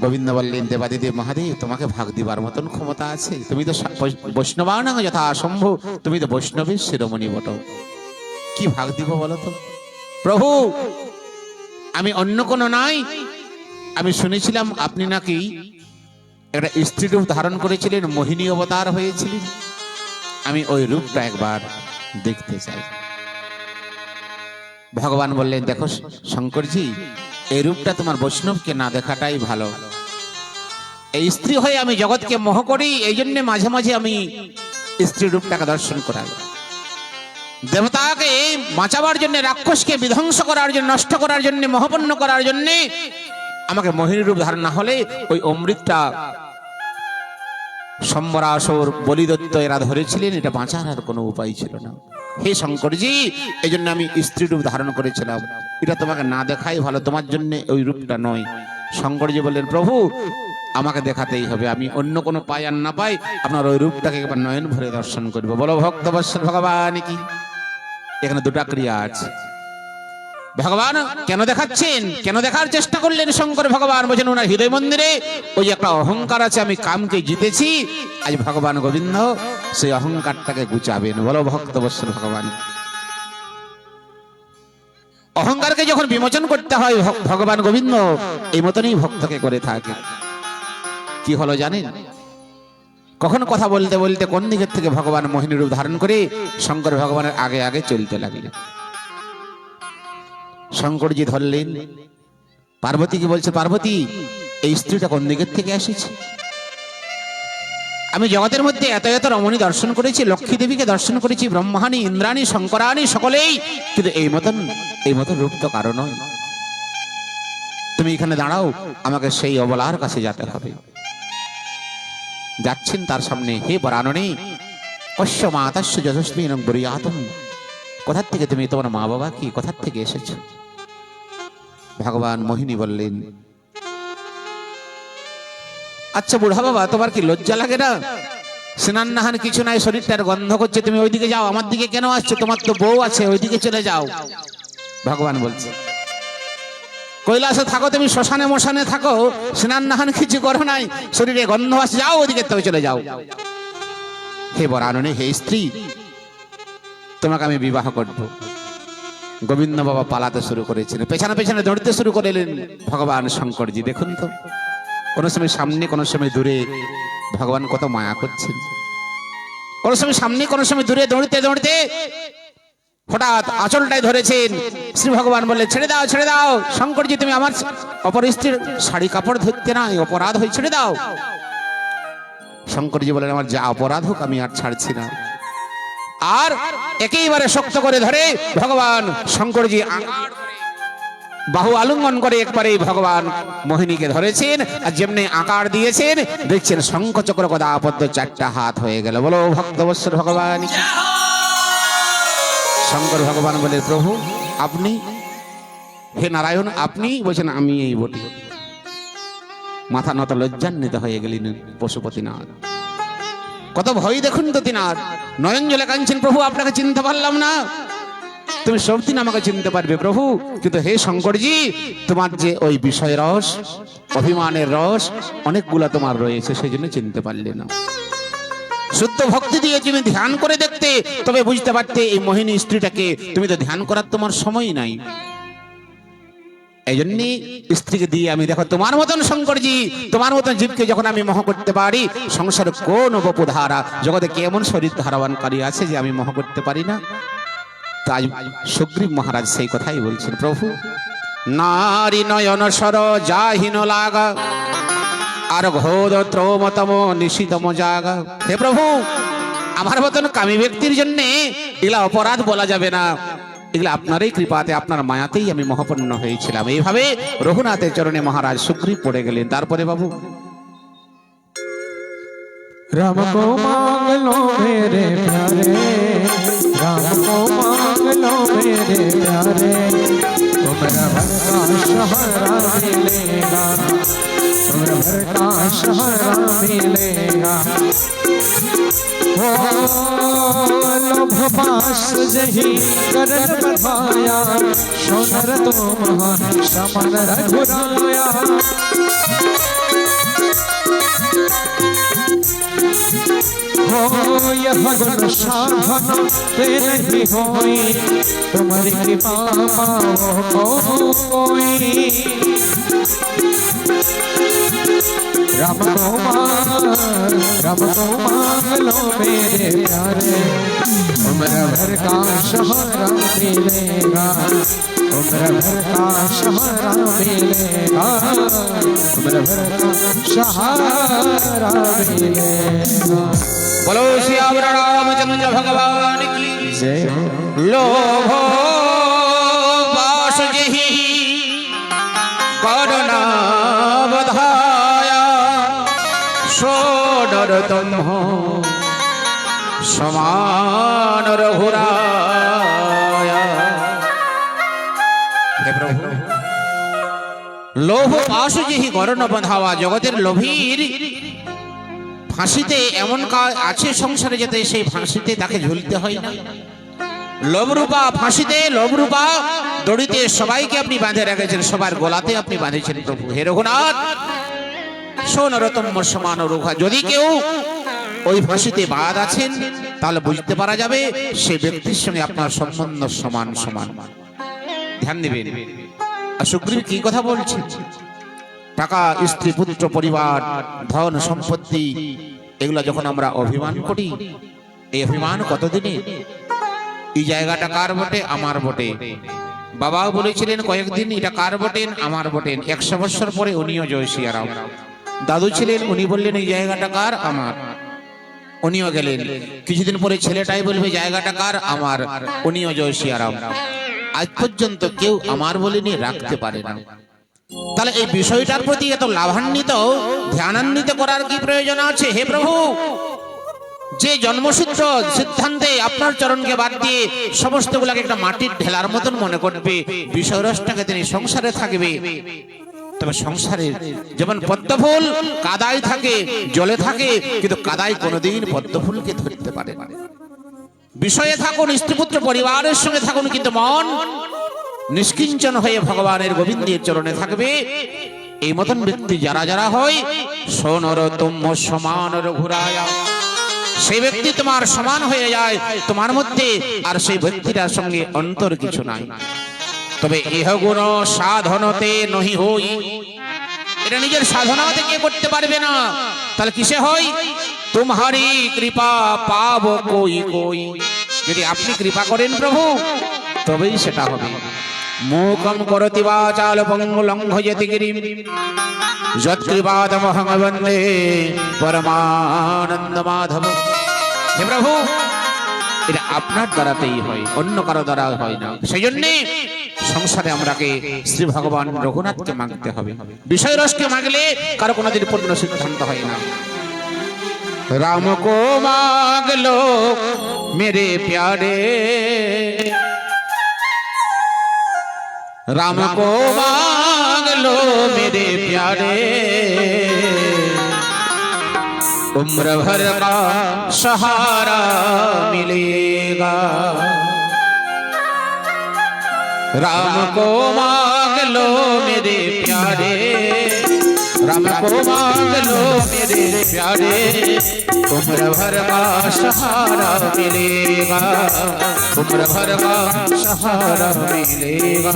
Speaker 1: গোবিন্দ বললেন, দেবাদিদেব মহাদেব, তোমাকে ভাগ দিবার মতন ক্ষমতা আছে। তুমি তো বৈষ্ণবানাং যথা সম্ভব, তুমি তো বৈষ্ণবের শিরোমণি বট। কি ভাগ দিব বলো তো? প্রভু আমি অন্য কোনো নাই। আমি শুনেছিলাম আপনি নাকি একটা স্ত্রী রূপ ধারণ করেছিলেন, মোহিনী অবতার হয়েছিলেন। আমি ওই রূপটা একবার দেখতে চাই। ভগবান বললেন, দেখো শঙ্করজি, এই রূপটা তোমার বৈষ্ণবকে না দেখাটাই ভালো। এই স্ত্রী হয়ে আমি জগৎকে মোহ করি, এই জন্য মাঝে মাঝে আমি স্ত্রী রূপটাকে দর্শন করাই। দেবতাকে বাঁচাবার জন্য, রাক্ষসকে বিধ্বংস করার জন্য, নষ্ট করার জন্য, মোহপন্ন করার জন্য আমাকে মোহিনী রূপ ধারণ না হলে ওই অমৃতটা সম্বরাসুর বলিদত্ত এরা ধরেছিলেন, এটা বাঁচার আর কোনো উপায় ছিল না। হে শঙ্করজি, এই জন্য আমি স্ত্রী রূপ ধারণ করেছিলাম। এটা তোমাকে না দেখাই ভালো, তোমার জন্য ওই রূপটা নয়। শঙ্করজি বললেন, প্রভু আমাকে দেখাতেই হবে, আমি অন্য কোনো পাই আর না পাই, আপনার ওই রূপটাকে একবার নয়ন ভরে দর্শন করবো। বলো ভক্তবৎসল ভগবান কি। এখানে দুটা ক্রিয়া আছে। ভগবান কেন দেখাচ্ছেন, কেন দেখার চেষ্টা করলেন? শঙ্কর ভগবান বলছেন, ওনার হৃদয় মন্দিরে ওই একটা অহংকার আছে, আমি কামকে জিতেছি। আজ ভগবান গোবিন্দ সেই অহংকারটাকে গুচাবেন। বলো ভক্তবৎসল ভগবান। অহংকারকে যখন বিমোচন করতে হয়, ভগবান গোবিন্দ এই মতনই ভক্তকে করে থাকে। কি হলো জানেন? কখন কথা বলতে বলতে কোন দিকের থেকে ভগবান মোহিনী রূপ ধারণ করে শঙ্কর ভগবানের আগে আগে চলতে লাগলেন। শঙ্করজি ধরলেন, পার্বতীকে বলছে, পার্বতী এই স্ত্রীটা কোন দিকের থেকে এসেছে? আমি জগতের মধ্যে এত এত রমণী দর্শন করেছি, লক্ষ্মী দেবীকে দর্শন করেছি, ব্রহ্মাণী, ইন্দ্রাণী, শঙ্করাণী সকলেই, কিন্তু এই মতন রূপ তো কারো নয়। তুমি এখানে দাঁড়াও, আমাকে সেই অবলার কাছে যেতে হবে। যাচ্ছেন তার সামনে, হে বরাননে কশ্য মাতাস্য যশস্বী বরিয়াতম, কোথার থেকে তুমি, তোমার মা বাবা কি, কোথার থেকে এসেছো? ভগবান মোহিনী বললেন, আচ্ছা বুড়া বাবা, তোমার কি লজ্জা লাগে না? স্নান নাহান কিছু নাই, শরীরটার গন্ধ করছে, তুমি ওইদিকে যাও, আমার দিকে কেন আসছো? তোমার তো বউ আছে, ওইদিকে চলে যাও। ভগবান বলছে, কৈলাসে থাকো তুমি, শ্মশানে মশানে থাকো, স্নান নাহান কিছু করো নাই, শরীরে গন্ধ আসে, যাও ওইদিকে থেকে চলে যাও। হে বরাননে, হে স্ত্রী, তোমাকে আমি বিবাহ করব। গোবিন্দ বাবা পালাতে শুরু করেছিলেন, পেছনে পেছনে দৌড়তে শুরু করলেন ভগবান শঙ্করজি। দেখুন তো কোনো সময় সামনে কোনো সময় দূরে ভগবান কত মায়া করছেন। কোনো সময় সামনে কোনো সময় দূরে দৌড়তে দৌড়তে হঠাৎ আঁচলটাই ধরেছেন। শ্রী ভগবান বললে, ছেড়ে দাও ছেড়ে দাও, শঙ্করজি তুমি আমার অপর স্ত্রীর শাড়ি কাপড় ধরতে না, অপরাধ হয়ে ছেড়ে দাও। শঙ্করজি বলেন, আমার যা অপরাধ হোক আমি আর ছাড়ছি না। আর একেবারে শক্ত করে ধরে ভগবান শঙ্করজি বাহু আলিঙ্গন করে একবারে ভগবান মোহিনীকে ধরেছেন। আর যেমনি আকার দিয়েছেন, দেখছেন শঙ্খ চক্র গদা পদ্ম চারটা হাত হয়ে গেল। বলো ভক্তবৎসল ভগবান। শঙ্কর ভগবান বলে, প্রভু আপনি, হে নারায়ণ আপনি বলছেন, আমি এই বটি। মাথা নত লজ্জান্বিত হয়ে গেলেন পশুপতিনাথ। কত ভয় দেখুন তো তিনার, নয়ন জলে কাঁদছেন, প্রভু আপনাকে চিনতে পারলাম না, তুমি সব দিন আমাকে চিনতে পারবে প্রভু, কিন্তু হে শঙ্করজি তোমার যে ওই বিষয় রস, অভিমানের রস অনেকগুলা তোমার রয়েছে, সেই জন্য চিনতে পারলে না। শুদ্ধ ভক্তি দিয়ে তুমি ধ্যান করে দেখতে, তবে বুঝতে পারতে এই মোহিনী স্ত্রীটাকে। তুমি তো ধ্যান করার তোমার সময় নাই, এই জন্য স্ত্রীকে দিয়ে আমি, দেখো তোমার মতন শঙ্করজি, তোমার মতন জীবকে যখন আমি মোহ করতে পারি, সংসারে কোন বপুধারা জগতে কেমন শরীর ধারণকারী আছে যে আমি মোহ করতে পারি না। তাই সুগ্রীব মহারাজ সেই কথাই বলছেন, প্রভু নারী নয়ন সর যাহীন লাগা আর ঘোর ত্রমতম নিশিতম জাগা। হে প্রভু, আমার মতন কামী ব্যক্তির জন্য এগুলা অপরাধ বলা যাবে না, এগুলা আপনারই কৃপাতে আপনার মায়াতেই আমি মহাপন্ন হয়েছিলাম। এইভাবে রঘুনাথের চরণে মহারাজ সুগ্রীব পড়ে গেলেন। তারপরে বাবু,
Speaker 2: राम को मांग लो मेरे प्यारे, राम को मांग लो मेरे प्यारे, उम्र भर का सहारा मिलेगा, उम्र भर का सहारा मिलेगा। ओ लोभ पास जही करन बढ़ाया, सोनर तो महान समन रघुराया। हो यह गुण साधन ते नहीं होई, तुम्हारी कृपा पाओ कोई। राम को मांग लो मेरे प्यारे, उम्र भर का सहारा मिलेगा, उम्र भर का सहारा मिलेगा, उम्र भर का सहारा मिलेगा।
Speaker 1: बोलो श्याम रामचंद्र भगवान की
Speaker 2: जय।
Speaker 1: लोभ पाश जही करुणा बधाया, सोनर तुम हो समान रघुराया। हे प्रभु, লোভ পাশ যেহি গরণ বাঁধাওয়া, জগতের লোভীর ফাঁসিতে এমন কাজ আছে সংসারে, যেতে সেই ফাঁসিতে তাকে ঝুলতে হয় না। লোভরূপা ফাঁসিতে, লোভরূপা দড়িতে সবাইকে আপনি বাঁধে রেখেছেন, সবার গলাতে আপনি বাঁধেছেন প্রভু। হে রঘুনাথ, সোনরতম সমান রঘুরা, যদি কেউ ওই ফাঁসিতে বাদ আছেন তাহলে বুঝতে পারা যাবে সেই ব্যক্তির সঙ্গে আপনার সম্বন্ধ সমান সমান। ধ্যান দিবেন। আর সুগ্রীব কি কথা বলছেন? টাকা, স্ত্রী, পুত্র, পরিবার, ধন সম্পত্তি, এগুলা যখন আমরা অভিমান করি, এই অভিমান কতদিনে? এই জায়গাটা কার বটে? আমার বটে। বাবাও বলেছিলেন কয়েকদিন এটা কার বটেন? আমার বটেন। 100 বছর পরে উনিও জয় সিয়ারাম। দাদু ছিলেন, উনি বললেন এই জায়গাটা কার? আমার। উনিও গেলেন। কিছুদিন পরে ছেলেটাই বলবে জায়গাটা কার? আমার। উনিও জয় সিয়ারাম। আজ পর্যন্ত কেউ আমার বলেনি, রাখতে পারে না। তাহলে এই বিষয়টার প্রতি এত লাভান্বিত, ধ্যানান্বিত করার কি প্রয়োজন আছে? হে প্রভু, যে জন্মসূত্র সিদ্ধান্তে আপনার চরণকে বাদ দিয়ে সমস্ত গুলাকে একটা মাটির ঢেলার মতন মনে করবে, বিষয় রসটাকে তিনি সংসারে থাকবে। তবে সংসারে যেমন পদ্মফুল কাদায় থাকে, জলে থাকে, কিন্তু কাদায় কোনোদিন পদ্মফুলকে ধরতে পারে না। বিষয়ে থাকুন, স্ত্রীপুত্র পরিবারের সঙ্গে থাকুন, কিন্তু মন নিষ্কিঞ্চন হয়ে ভগবানের গোবিন্দের চরণে থাকবে। এই মতন ব্যক্তি যারা যারা হয়, সোনরতম সমান রঘুরায়া, সেই ব্যক্তি তোমার সমান হয়ে যায় তোমার মধ্যে, আর সেই ব্যক্তিটার সঙ্গে অন্তর কিছু নাই। তবে ইহ গুণ সাধনতে নহি হই, এটা নিজের সাধনা থেকে করতে পারবে না, তাহলে কিসে হয়? তোমারি কৃপা পাব কই কই, যদি আপনি কৃপা করেন প্রভু তবেই সেটা হবে। মুখম করতি বাচাল পঙ্গুলং ভজতি গিরিম যৎকৃপাদমহং বন্দে পরমানন্দ মাধব। হে প্রভু, এটা আপনার দ্বারাতেই হয়, অন্য কারো দ্বারা হয় না। সেই জন্য সংসারে আমরাকে শ্রী ভগবান রঘুনাথকে মাগতে হবে। বিষয় রসকে মাগলে কারো কোনোদিন পূর্ণ সিদ্ধান্ত হয় না। राम को मांग लो मेरे प्यारे, राम को मांग लो मेरे प्यारे, उम्र भर का सहारा मिलेगा। राम को मांग लो मेरे प्यारे, राम को मांग लो मेरे प्यारे, उम्र भर का सहारा मिलेगा, उम्र भर का सहारा मिलेगा।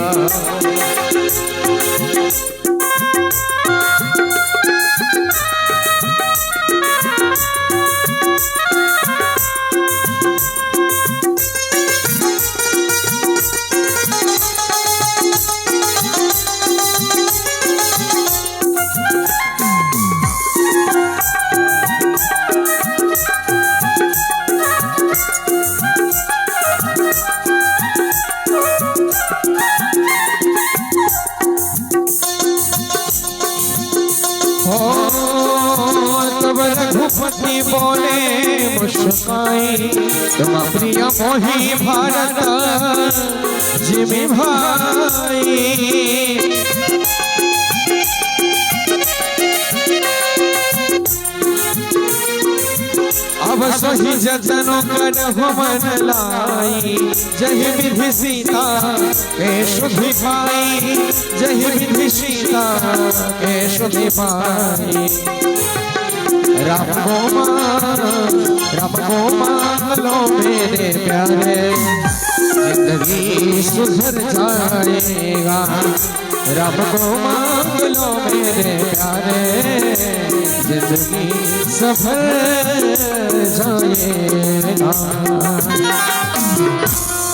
Speaker 2: तब रघुपति बोले मुस्काई, तुम प्रिय मोही भारत जिमि भाई। अब सही जतनो करहु मन लाई, जहि विधि सीता के शुद्धि पाई, जहि विधि सीता के शुद्धि पाई। राम को मांग लो मेरे प्यारे, जिंदगी सुधर जाएगा। राम को मांग लो मेरे प्यारे, जिंदगी सफल जाएगा।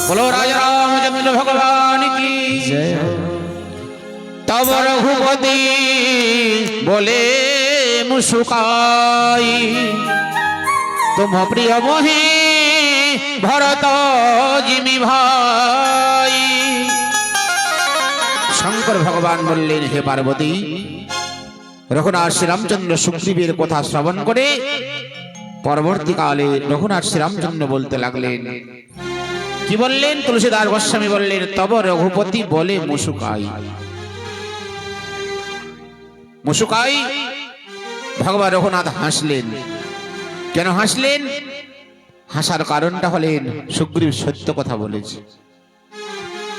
Speaker 1: बोलो राजा रामचंद्र भगवान की जय। तब रघुपति बोले मुस्काई, तुम प्रिय मोहि भरत जिमि भाई। शंकर भगवान बोलेन, हे पार्वती, रघुनाथ श्री रामचंद्र सुग्रीवेर कथा श्रवण करे परवर्तीकाले रघुनाथ श्री रामचंद्र बोलते लागलेन। কি বললেন? তুলসীদাস গোস্বামী বললেন, তব রঘুপতি বলে মুসুকাই। মুসুকাই ভগবান রঘুনাথ হাসলেন। কেন হাসলেন? হাসার কারণটা হলেন সুগ্রীব সত্য কথা বলেছে।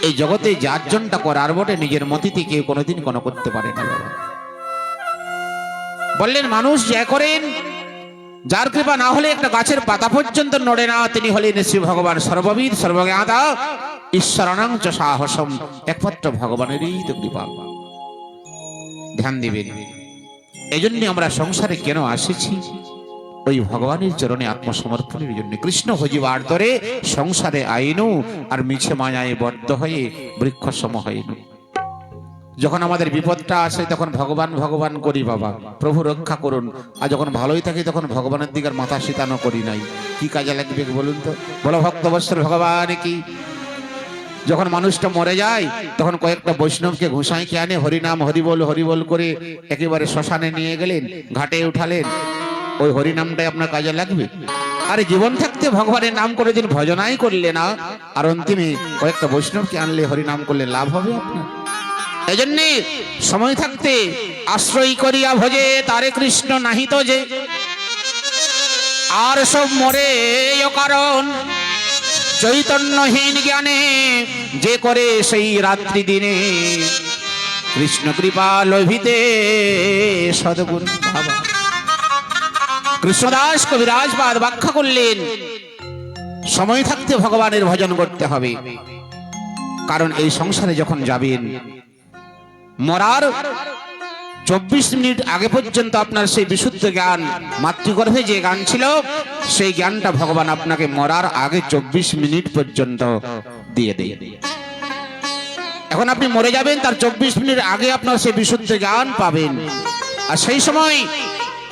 Speaker 1: এই জগতে যার্জনটা করার বটে নিজের মতিতে কেউ কোনোদিন কোনো করতে পারে না। বললেন, মানুষ যা করেন, যার কৃপা না হলে একটা গাছের পাতা পর্যন্ত নড়ে না, তিনি হলেন শ্রী ভগবান সর্ববিদ সর্বজ্ঞাতা ঈশ্বরানাং চ সাহসম। একমাত্র ভগবানেরই তো কৃপা। ধ্যান দিবেন। এই জন্য আমরা সংসারে কেন আসিছি? ওই ভগবানের চরণে আত্মসমর্পণের জন্য। কৃষ্ণ ভজিবার তরে সংসারে আইনু, আর মিছে মায়ায় বদ্ধ হয়ে বৃক্ষ সম হইনু। যখন আমাদের বিপদটা আসে তখন ভগবান ভগবান করি, বাবা প্রভু রক্ষা করুন। আর যখন ভালোই থাকি তখন ভগবানের দিকে মাথা শীতানো করি নাই। কি কাজে লাগবে বলুন তো? বলো ভক্তবৎসল ভগবান কি। যখন মানুষটা মরে যায় তখন কয়েকটা বৈষ্ণবকে ঘুষাইকে আনে হরিনাম হরিবল করে একেবারে শ্মশানে নিয়ে গেলেন, ঘাটে উঠালেন। ওই হরিনামটাই আপনার কাজে লাগবে? আরে জীবন থাকতে ভগবানের নাম করে দিন ভজনাই করলে না, আর অন্তিমে কয়েকটা বৈষ্ণবকে আনলে হরিনাম করলে লাভ হবে আপনার? এই জন্যে সময় থাকতে আশ্রয় করিয়া ভজে তারে কৃষ্ণ নাহি তো যে, আর সব মরে কারণ চৈতন্যহীন জ্ঞানে যে করে সেই রাত্রি দিনে কৃষ্ণ কৃপা লোভিতে সদ্গুণ ভাবা। কৃষ্ণদাস কবিরাজ পাদ ব্যাখ্যা করলেন, সময় থাকতে ভগবানের ভজন করতে হবে। কারণ এই সংসারে যখন যাবেন, মরার 24 মিনিট আগে পর্যন্ত আপনার সেই বিশুদ্ধ জ্ঞান, মাতৃগর্ভে যে জ্ঞান ছিল সেই জ্ঞানটা ভগবান আপনাকে মরার আগে 24 মিনিট পর্যন্ত দিয়ে দেয়। এখন আপনি মরে যাবেন, তার 24 মিনিট আগে আপনার সেই বিশুদ্ধ জ্ঞান পাবেন। আর সেই সময়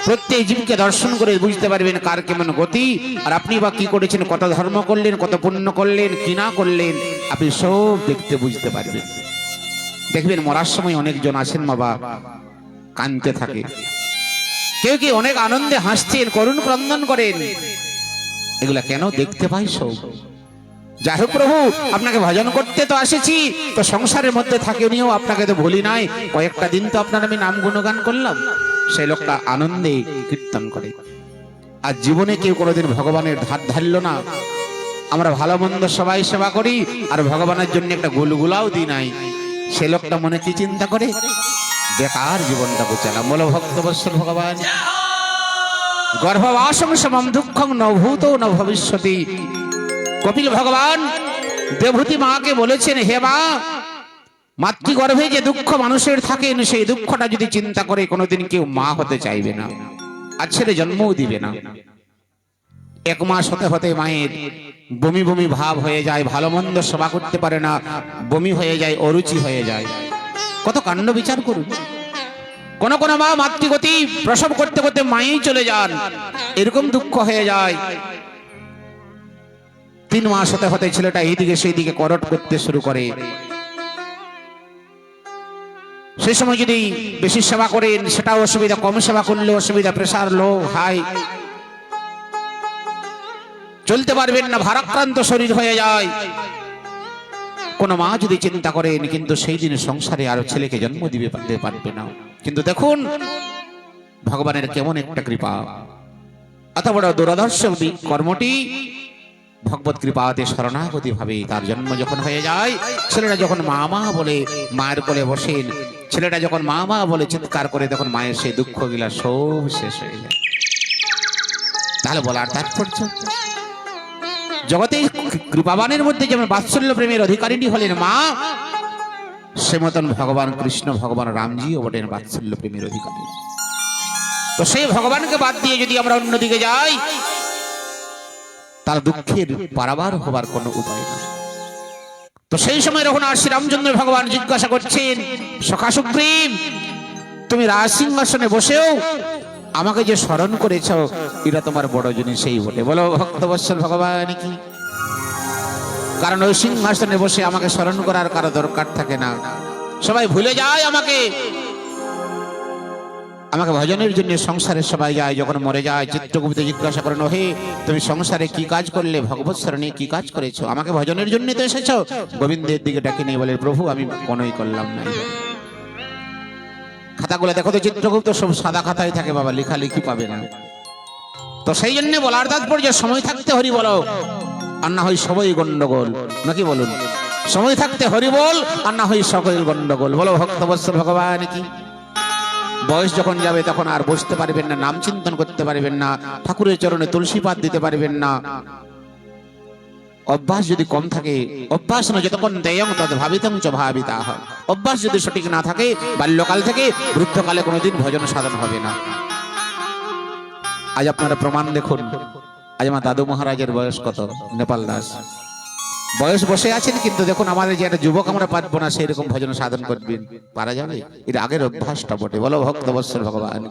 Speaker 1: প্রত্যেক জীবকে দর্শন করে বুঝতে পারবেন কার কেমন গতি, আর আপনি বা কি করেছেন, কত ধর্ম করলেন, কত পুণ্য করলেন, কি না করলেন, আপনি সব দেখতে বুঝতে পারবেন। দেখবেন মরার সময় অনেকজন আছেন বাবা কাঁদতে থাকে, কেউ কি অনেক আনন্দে হাসছেন, করুণ ক্রন্দন করেন। এগুলা কেন দেখতে পাই সব। যাই হোক প্রভু, আপনাকে ভজন করতে তো আসেছি, তো সংসারের মধ্যে থাকে নিয়েও আপনাকে তো ভুলি নাই। কয়েকটা দিন তো আপনার আমি নাম গুণগান করলাম। সেই লোকটা আনন্দে কীর্তন করে। আর জীবনে কেউ কোনোদিন ভগবানের ধার ধারল না। আমরা ভালো মন্দ সবাই সেবা করি, আর ভগবানের জন্য একটা গুলগুলাও দিই নাই। সে লোকটা মনে কি চিন্তা করে, বেকার জীবনটা গোচালাম। বলো ভক্তবৎসল ভগবান। গর্ভবাসং সমম দুঃখং ন ভূত ন ভবিষ্যতি। কপিল ভগবান দেবহূতি মাকে বলেছেন, হে মা, মাতৃগর্ভে যে দুঃখ মানুষের থাকেন, সেই দুঃখটা যদি চিন্তা করে কোনোদিন কেউ মা হতে চাইবে না, আর ছেলে জন্মও দিবে না। 1 মাস হতে হতে মায়ের বমি বমি ভাব হয়ে যায়, ভালো মন্দ সেবা করতে পারে না, বমি হয়ে যায়, অরুচি হয়ে যায়। কত কাণ্ড বিচার করুন। কোন কোন মা মাতৃগতি প্রসব করতে করতে মায়েই চলে যান, এরকম দুঃখ হয়ে যায়। 3 মাস হতে হতে ছেলেটা এইদিকে সেই দিকে করট করতে শুরু করে। সেই সময় যদি বেশি সেবা করেন সেটাও অসুবিধা, কম সেবা করলে অসুবিধা, প্রেসার লো হাই, চলতে পারবেন না, ভারাক্রান্ত শরীর হয়ে যায়। কোন মা যদি চিন্তা করেন, কিন্তু সেই দিন সংসারে আরো ছেলেকে জন্ম দিতে পারবে না। কিন্তু দেখুন ভগবানের কেমন একটা কৃপা, এত বড় দুরাদর্শ কর্মটি ভগবত কৃপাতে শরণাগতি ভাবে তার জন্ম যখন হয়ে যায়, ছেলেটা যখন মা মা বলে মায়ের কোলে বসেন, ছেলেটা যখন মা মা বলে চিৎকার করে, তখন মায়ের সেই দুঃখ গিলা সব শেষ হয়ে যায়। তাহলে বলার তাৎপর্য, জগতে কৃপাবানের মধ্যে যেমন বাৎসল্য প্রেমের অধিকারিণী হলেন মা, সে মতন ভগবান কৃষ্ণ, ভগবান রামজিও বটেন বাৎসল্য প্রেমের অধিকারী। তো সেই ভগবানকে বাদ দিয়ে যদি আমরা অন্যদিকে যাই, তার দুঃখের পারাবার হবার কোনো উপায় নেই। তো সেই সময় রঘুনাথ শ্রীরামচন্দ্র ভগবান জিজ্ঞাসা করছেন, সখা সুগ্রীব, তুমি রাজসিংহাসনে বসেও আমাকে যে স্মরণ করেছ, এটা তোমার বড় জিনিস সেই বটে। বলো ভক্তবৎসল ভগবান কি। কারণ ওই সিংহাসনে বসে আমাকে স্মরণ করার কারো দরকার থাকে না, সবাই ভুলে যায় আমাকে। আমাকে ভজনের জন্য সংসারে সবাই যায়, যখন মরে যায় চিত্রগুপ্ত জিজ্ঞাসা করেন, হে তুমি সংসারে কি কাজ করলে, ভগবৎ শরণে কি কাজ করেছো, আমাকে ভজনের জন্য তো এসেছো। গোবিন্দের দিকে ডাকে নিয়ে বলে, প্রভু আমি কোনোই করলাম না। খাতাগুলো দেখো তো চিত্রগুপ্ত, সব সাদা খাতায় থাকে বাবা, লেখালেখি পাবে না। তো সেই জন্য বলার তাৎপর্য, সময় থাকতে হরি বলো, আর না হয় সবই গন্ডগোল, নাকি বলুন। সময় থাকতে হরি বল, আর না হয় সকল গন্ডগোল। বলো ভক্তবৎসল ভগবান কি। বয়স যখন যাবে তখন আর বসতে পারবেন না, নাম চিন্তন করতে পারবেন না, ঠাকুরের চরণে তুলসী পাত দিতে পারবেন না। অভ্যাস যদি কম থাকে, অভ্যাস না যতক্ষণ দেয়ং তদ ভাবিতং চ ভাবিতাহ, অভ্যাস যদি সঠিক না থাকে, বাল্যকাল থেকে বৃদ্ধকালে কোনোদিন ভজন সাধন হবে না। আজ আপনারা প্রমাণ দেখুন, আজ আমার দাদু মহারাজের বয়স কত, নেপাল দাস বয়স বসে আছেন, কিন্তু দেখুন আমাদের যে একটা যুবক আমরা পারবো না সেরকম ভজন সাধন করবেন, পারা যাবে? এর আগের অভ্যাসটা বটে। বলো ভক্তবৎসল ভগবান।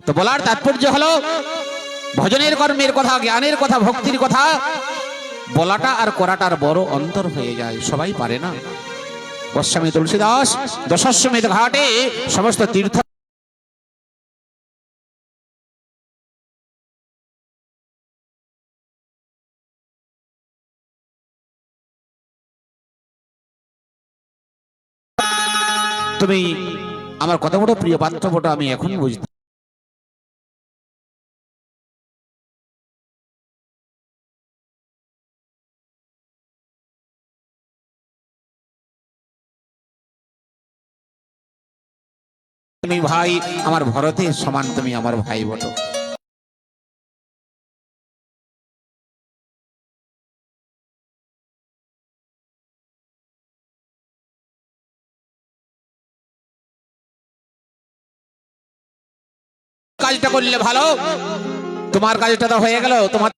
Speaker 1: তো বলার তাৎপর্য হলো, ভজনের কর্মের কথা, জ্ঞানের কথা, ভক্তির কথা বলাটা আর করাটার বড় অন্তর হয়ে যায়, সবাই পারে না। গোস্বামী তুলসীদাস দশাশ্বমেধ ঘাটে সমস্ত তীর্থ তুমি আমার কত বড় প্রিয় পাত্রপট আমি এখন বুঝতে। তুমি ভাই আমার ভরতের সমান, তুমি আমার ভাই বটো। কাজটা করলে ভালো। তোমার কাজটা তো হয়ে গেল, তোমার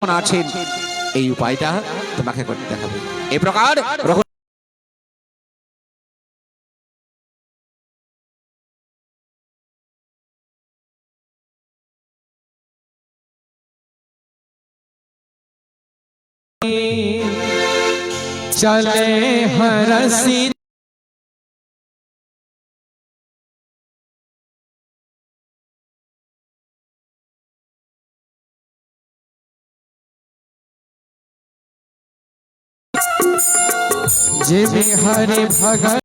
Speaker 1: আছেন, এই উপায়টা তোমাকে করতে হবে। এই প্রকার
Speaker 2: चले हरसी जे हरे भगत